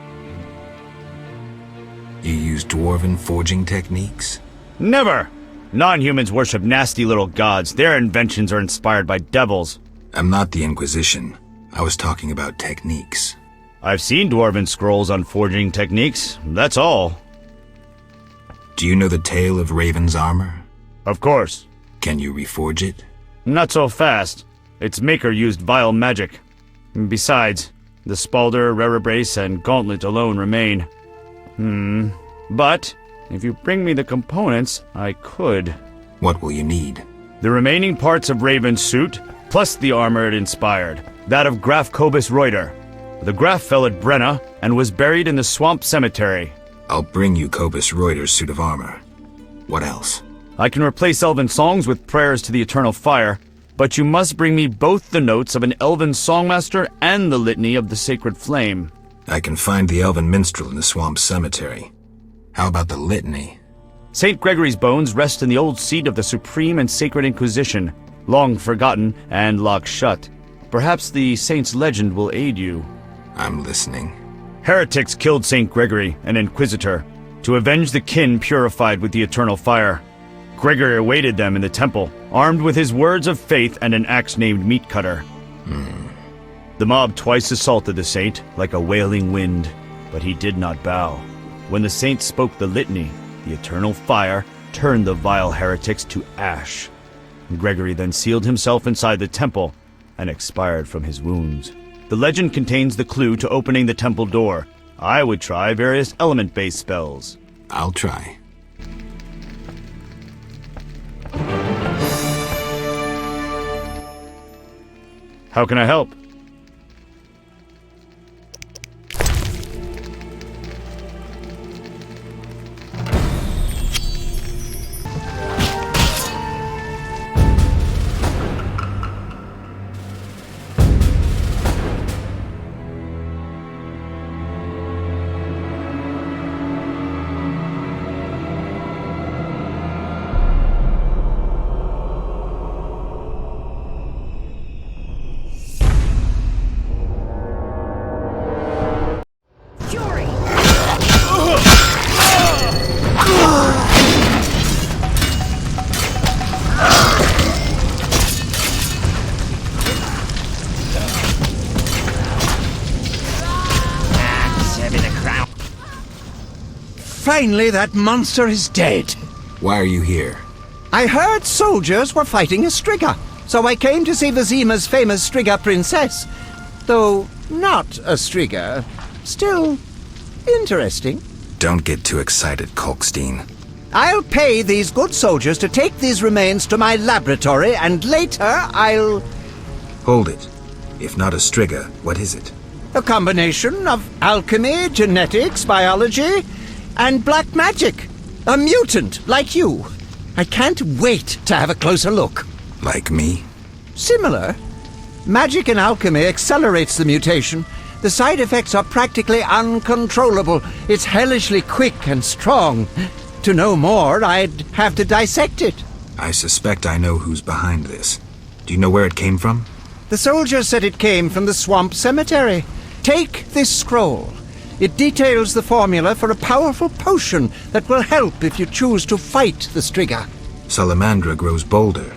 Speaker 2: You use dwarven forging techniques?
Speaker 9: Never! Non-humans worship nasty little gods. Their inventions are inspired by devils.
Speaker 2: I'm not the Inquisition. I was talking about techniques.
Speaker 9: I've seen dwarven scrolls on forging techniques. That's all.
Speaker 2: Do you know the tale of Raven's armor?
Speaker 9: Of course.
Speaker 2: Can you reforge it?
Speaker 9: Not so fast. Its maker used vile magic. Besides, the Spalder, Rerebrace, and Gauntlet alone remain. But, if you bring me the components, I could.
Speaker 2: What will you need?
Speaker 9: The remaining parts of Raven's suit, plus the armor it inspired. That of Graf Kobus Reuter. The Graf fell at Brenna, and was buried in the Swamp Cemetery.
Speaker 2: I'll bring you Kobus Reuter's suit of armor. What else?
Speaker 9: I can replace elven songs with prayers to the eternal fire, but you must bring me both the notes of an elven songmaster and the litany of the sacred flame.
Speaker 2: I can find the elven minstrel in the Swamp Cemetery. How about the litany?
Speaker 9: St. Gregory's bones rest in the old seat of the Supreme and Sacred Inquisition, long forgotten and locked shut. Perhaps the saint's legend will aid you.
Speaker 2: I'm listening.
Speaker 9: Heretics killed St. Gregory, an inquisitor, to avenge the kin purified with the eternal fire. Gregory awaited them in the temple, armed with his words of faith and an axe named Meatcutter. The mob twice assaulted the saint, like a wailing wind, but he did not bow. When the saint spoke the litany, the eternal fire turned the vile heretics to ash. Gregory then sealed himself inside the temple and expired from his wounds. The legend contains the clue to opening the temple door. I would try various element-based spells.
Speaker 2: I'll try.
Speaker 9: How can I help?
Speaker 11: Finally, that monster is dead.
Speaker 2: Why are you here?
Speaker 11: I heard soldiers were fighting a Striga, so I came to see Vizima's famous Striga princess. Though not a Striga, still interesting.
Speaker 2: Don't get too excited, Kolkstein.
Speaker 11: I'll pay these good soldiers to take these remains to my laboratory, and later I'll...
Speaker 2: Hold it. If not a Striga, what is it?
Speaker 11: A combination of alchemy, genetics, biology, and black magic. A mutant, like you. I can't wait to have a closer look.
Speaker 2: Like me?
Speaker 11: Similar. Magic and alchemy accelerates the mutation. The side effects are practically uncontrollable. It's hellishly quick and strong. To know more, I'd have to dissect it.
Speaker 2: I suspect I know who's behind this. Do you know where it came from?
Speaker 11: The soldier said it came from the swamp cemetery. Take this scroll. It details the formula for a powerful potion that will help if you choose to fight the Striga.
Speaker 2: Salamandra grows bolder.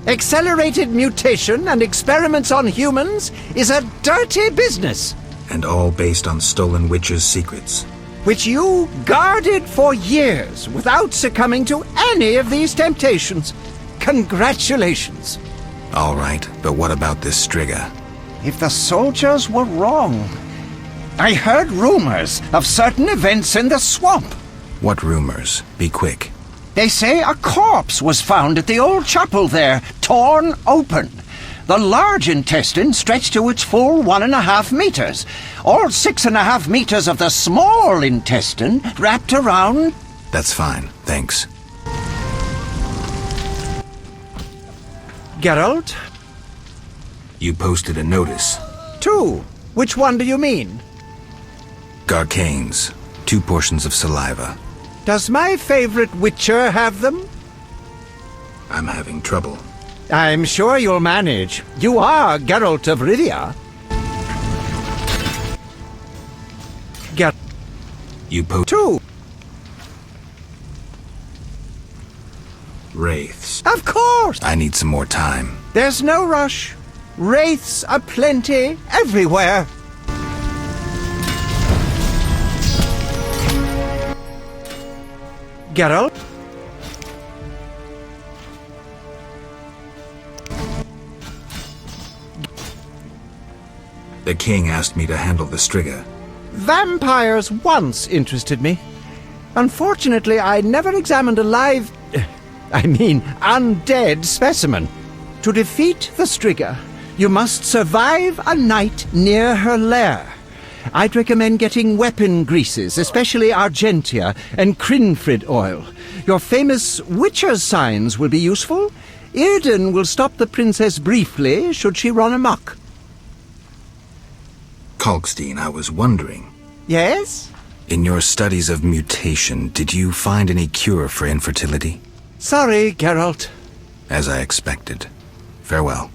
Speaker 11: Accelerated mutation and experiments on humans is a dirty business.
Speaker 2: And all based on stolen witches' secrets.
Speaker 11: Which you guarded for years without succumbing to any of these temptations. Congratulations.
Speaker 2: All right, but what about this Striga?
Speaker 11: If the soldiers were wrong. I heard rumors of certain events in the swamp.
Speaker 2: What rumors? Be quick.
Speaker 11: They say a corpse was found at the old chapel there, torn open. The large intestine stretched to its full 1.5 meters. All 6.5 meters of the small intestine wrapped around...
Speaker 2: That's fine, thanks.
Speaker 11: Geralt?
Speaker 2: You posted a notice.
Speaker 11: 2. Which one do you mean?
Speaker 2: Garcanes. 2 portions of saliva.
Speaker 11: Does my favorite Witcher have them?
Speaker 2: I'm having trouble.
Speaker 11: I'm sure you'll manage. You are Geralt of Rivia.
Speaker 2: You post
Speaker 11: 2.
Speaker 2: Wraiths.
Speaker 11: Of course!
Speaker 2: I need some more time.
Speaker 11: There's no rush. Wraiths aplenty everywhere. Geralt?
Speaker 2: The king asked me to handle the Striga.
Speaker 11: Vampires once interested me. Unfortunately, I never examined a live... undead specimen. To defeat the Striga, you must survive a night near her lair. I'd recommend getting weapon greases, especially Argentia and Crinfrid oil. Your famous Witcher's signs will be useful. Irden will stop the princess briefly, should she run amok.
Speaker 2: Kalkstein, I was wondering.
Speaker 11: Yes?
Speaker 2: In your studies of mutation, did you find any cure for infertility?
Speaker 11: Sorry, Geralt.
Speaker 2: As I expected. Farewell.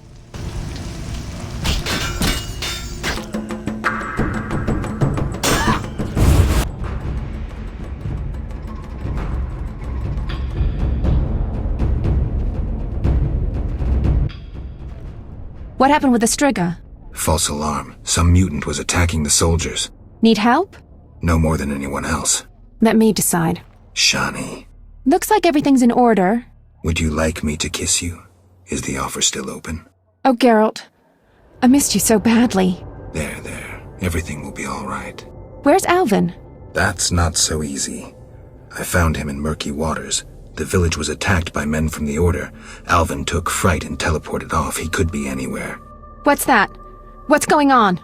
Speaker 7: What happened with the Striga?
Speaker 2: False alarm. Some mutant was attacking the soldiers.
Speaker 7: Need help?
Speaker 2: No more than anyone else.
Speaker 7: Let me decide.
Speaker 2: Shani.
Speaker 7: Looks like everything's in order.
Speaker 2: Would you like me to kiss you? Is the offer still open?
Speaker 7: Oh, Geralt. I missed you so badly.
Speaker 2: There. Everything will be all right.
Speaker 7: Where's Alvin?
Speaker 2: That's not so easy. I found him in murky waters. The village was attacked by men from the Order. Alvin took fright and teleported off. He could be anywhere.
Speaker 7: What's that? What's going on?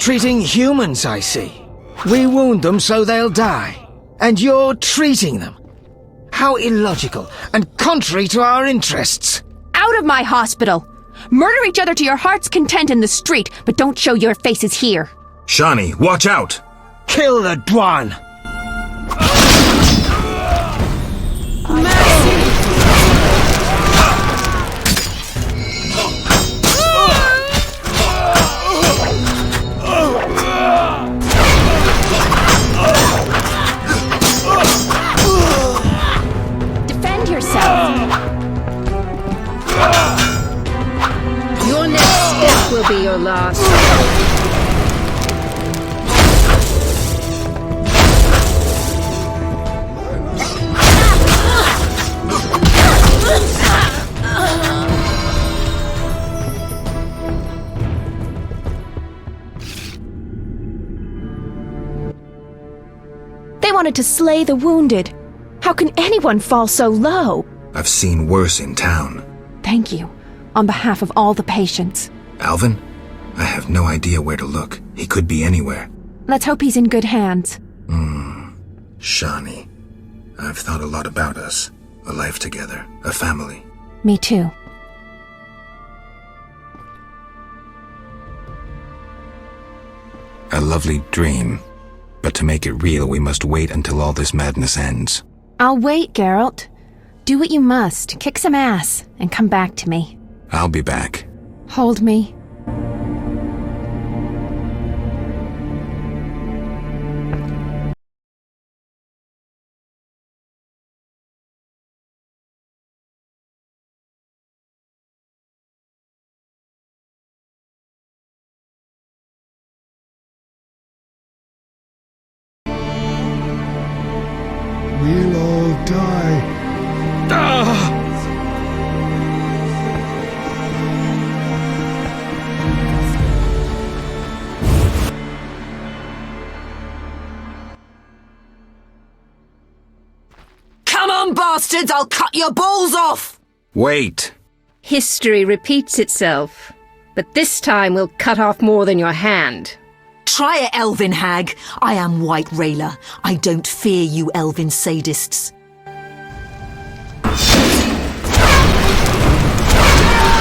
Speaker 16: Treating humans, I see. We wound them so they'll die. And you're treating them. How illogical and contrary to our interests.
Speaker 7: Out of my hospital! Murder each other to your heart's content in the street, but don't show your faces here.
Speaker 2: Shani, watch out!
Speaker 16: Kill the Dwan!
Speaker 7: Defend yourself!
Speaker 10: Your next step will be your last.
Speaker 7: wanted to slay the wounded. How can anyone fall so low?
Speaker 2: I've seen worse in town.
Speaker 7: Thank you, on behalf of all the patients.
Speaker 2: Alvin? I have no idea where to look. He could be anywhere.
Speaker 7: Let's hope he's in good hands.
Speaker 2: Shani. I've thought a lot about us. A life together. A family.
Speaker 7: Me too.
Speaker 2: A lovely dream. But to make it real, we must wait until all this madness ends.
Speaker 7: I'll wait, Geralt. Do what you must. Kick some ass, and come back to me.
Speaker 2: I'll be back.
Speaker 7: Hold me.
Speaker 6: We'll all die.
Speaker 5: Come on, bastards! I'll cut your balls off!
Speaker 2: Wait!
Speaker 10: History repeats itself, but this time we'll cut off more than your hand.
Speaker 5: Try it, elven hag. I am White Rayla. I don't fear you elven sadists.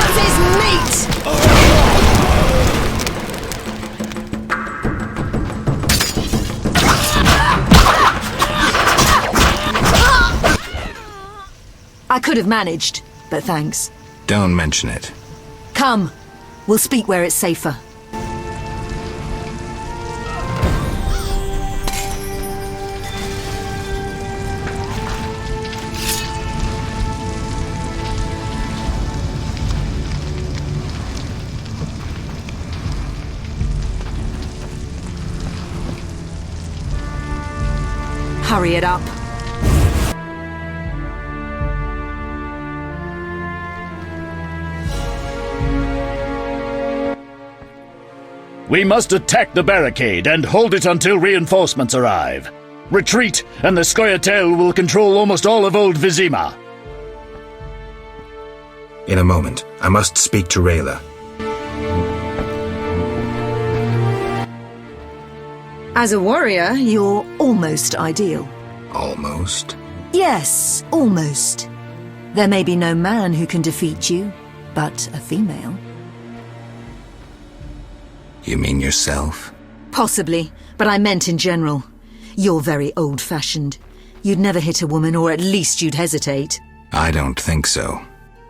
Speaker 5: This is meat! I could have managed, but thanks.
Speaker 2: Don't mention it.
Speaker 5: Come, we'll speak where it's safer. Hurry it up.
Speaker 22: We must attack the barricade and hold it until reinforcements arrive. Retreat, and the Scoia'tael will control almost all of Old Vizima.
Speaker 2: In a moment, I must speak to Rayla.
Speaker 5: As a warrior, you're almost ideal.
Speaker 2: Almost?
Speaker 5: Yes, almost. There may be no man who can defeat you, but a female.
Speaker 2: You mean yourself?
Speaker 5: Possibly, but I meant in general. You're very old-fashioned. You'd never hit a woman, or at least you'd hesitate.
Speaker 2: I don't think so.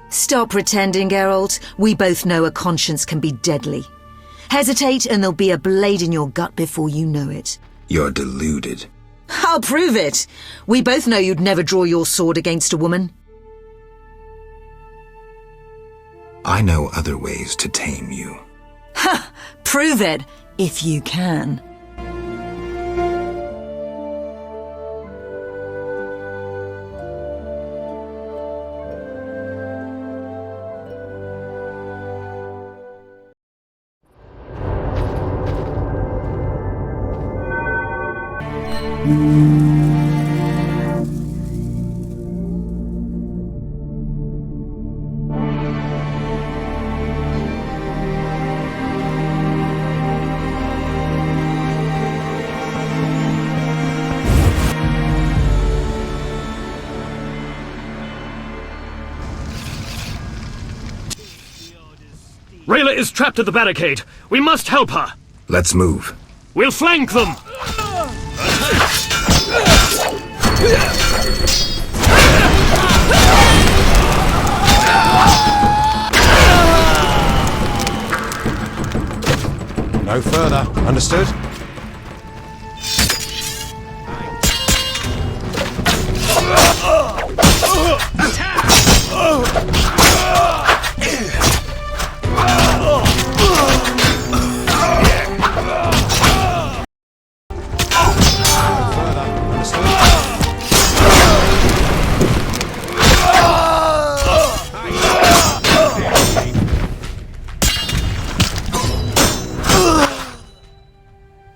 Speaker 5: Stop pretending, Geralt. We both know a conscience can be deadly. Hesitate and there'll be a blade in your gut before you know it.
Speaker 2: You're deluded.
Speaker 5: I'll prove it. We both know you'd never draw your sword against a woman.
Speaker 2: I know other ways to tame you.
Speaker 5: Ha! Prove it, if you can.
Speaker 4: Rayla is trapped at the barricade. We must help her.
Speaker 2: Let's move.
Speaker 4: We'll flank them!
Speaker 12: No further. Understood?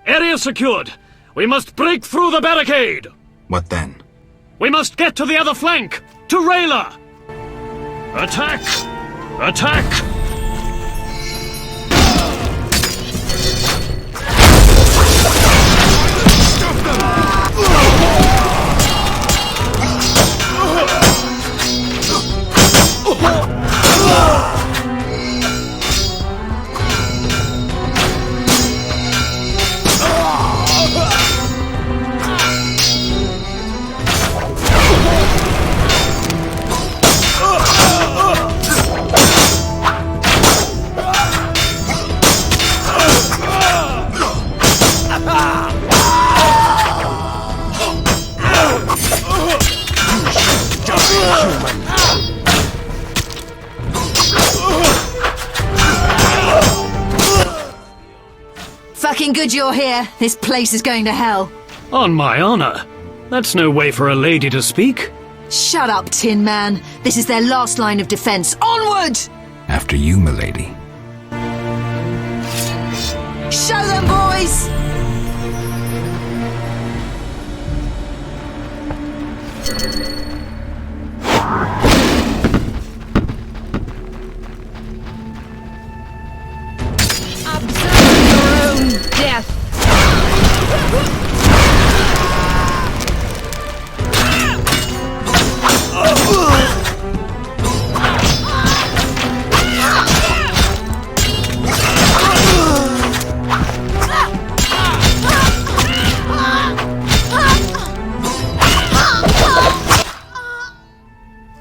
Speaker 4: Area secured. We must break through the barricade.
Speaker 2: What then?
Speaker 4: We must get to the other flank! To Rayla! Attack! Attack!
Speaker 5: Fucking good you're here. This place is going to hell.
Speaker 4: On my honor. That's no way for a lady to speak.
Speaker 5: Shut up, Tin Man. This is their last line of defense. Onward!
Speaker 2: After you, milady.
Speaker 5: Show them, boys!
Speaker 10: Death!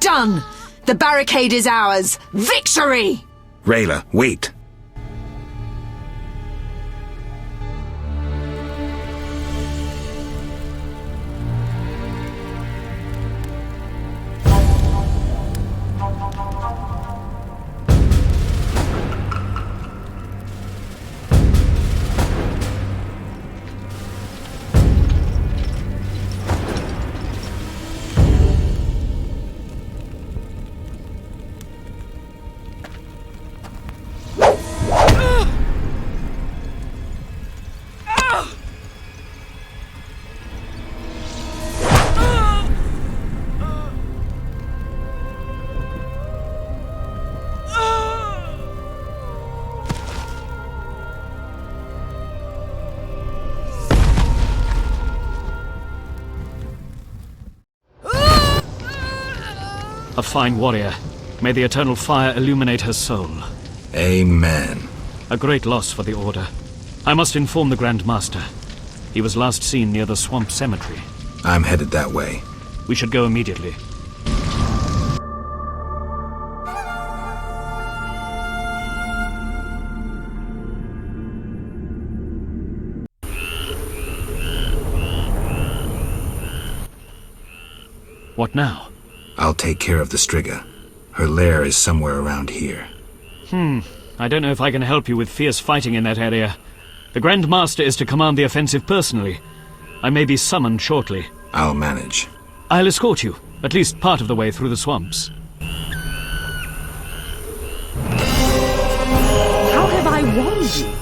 Speaker 5: Done! The barricade is ours! Victory!
Speaker 2: Rayla, wait.
Speaker 4: A fine warrior. May the eternal fire illuminate her soul.
Speaker 2: Amen.
Speaker 4: A great loss for the Order. I must inform the Grand Master. He was last seen near the Swamp Cemetery.
Speaker 2: I'm headed that way.
Speaker 4: We should go immediately. What now?
Speaker 2: I'll take care of the Striga. Her lair is somewhere around here.
Speaker 4: I don't know if I can help you with fierce fighting in that area. The Grand Master is to command the offensive personally. I may be summoned shortly.
Speaker 2: I'll manage.
Speaker 4: I'll escort you, at least part of the way through the swamps.
Speaker 8: How have I wronged you?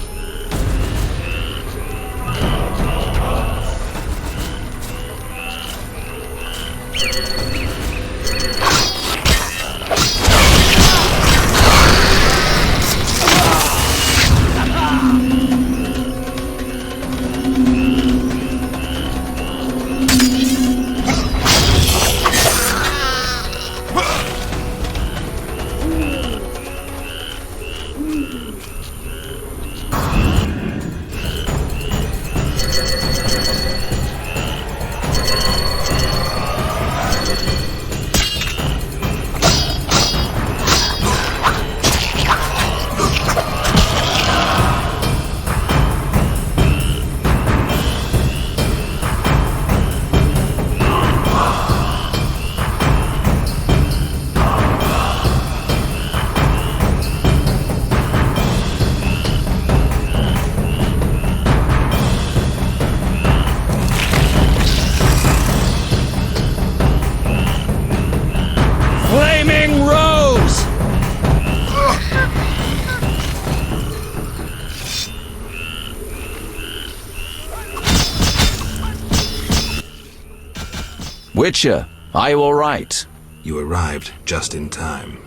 Speaker 26: Witcher, are you all right?
Speaker 2: You arrived just in time.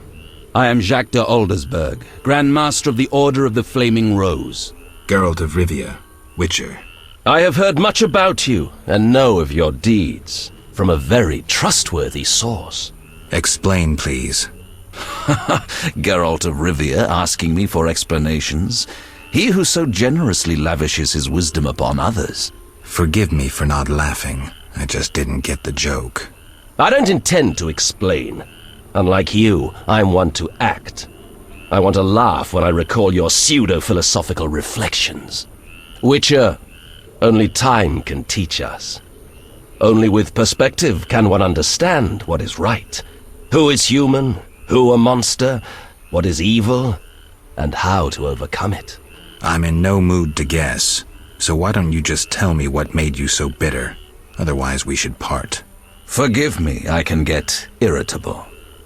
Speaker 26: I am Jacques de Aldersberg, Grand Master of the Order of the Flaming Rose.
Speaker 2: Geralt of Rivia, Witcher.
Speaker 14: I have heard much about you and know of your deeds from a very trustworthy source.
Speaker 2: Explain, please.
Speaker 26: Geralt of Rivia asking me for explanations. He who so generously lavishes his wisdom upon others.
Speaker 2: Forgive me for not laughing. I just didn't get the joke.
Speaker 14: I don't intend to explain. Unlike you, I'm one to act. I want to laugh when I recall your pseudo-philosophical reflections. Witcher, only time can teach us. Only with perspective can one understand what is right. Who is human, who a monster, what is evil, and how to overcome it.
Speaker 2: I'm in no mood to guess, so why don't you just tell me what made you so bitter? Otherwise we should part.
Speaker 26: Forgive me, I can get irritable.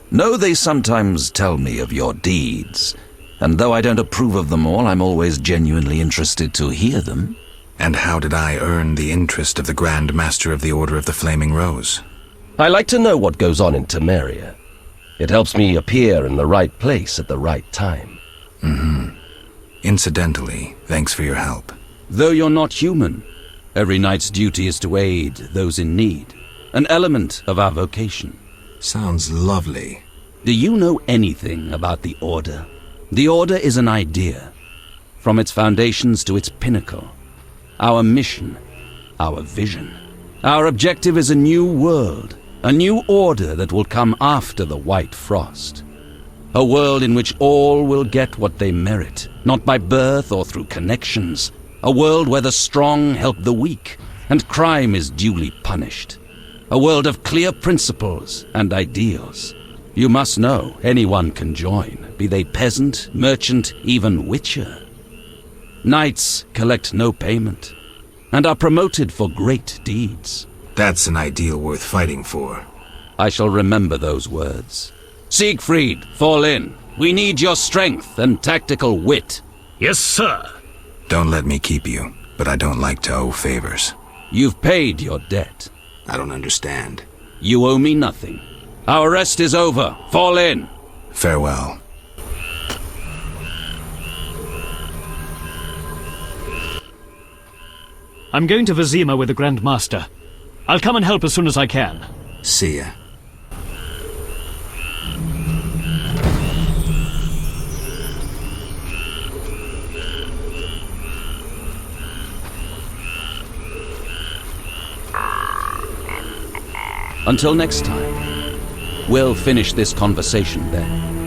Speaker 26: Know they sometimes tell me of your deeds, and though I don't approve of them all, I'm always genuinely interested to hear them.
Speaker 2: And how did I earn the interest of the Grand Master of the Order of the Flaming Rose?
Speaker 14: I like to know what goes on in Temeria. It helps me appear in the right place at the right time.
Speaker 2: Incidentally, thanks for your help.
Speaker 26: Though you're not human, every knight's duty is to aid those in need. An element of our vocation.
Speaker 2: Sounds lovely.
Speaker 26: Do you know anything about the Order? The Order is an idea. From its foundations to its pinnacle. Our mission. Our vision. Our objective is a new world. A new order that will come after the White Frost. A world in which all will get what they merit, not by birth or through connections. A world where the strong help the weak, and crime is duly punished. A world of clear principles and ideals. You must know anyone can join, be they peasant, merchant, even witcher. Knights collect no payment, and are promoted for great deeds.
Speaker 2: That's an ideal worth fighting for.
Speaker 26: I shall remember those words. Siegfried, fall in. We need your strength and tactical wit.
Speaker 22: Yes, sir.
Speaker 2: Don't let me keep you, but I don't like to owe favors.
Speaker 26: You've paid your debt.
Speaker 2: I don't understand.
Speaker 26: You owe me nothing. Our rest is over. Fall in.
Speaker 2: Farewell.
Speaker 4: I'm going to Vizima with the Grand Master. I'll come and help as soon as I can.
Speaker 2: See ya.
Speaker 26: Until next time, we'll finish this conversation then.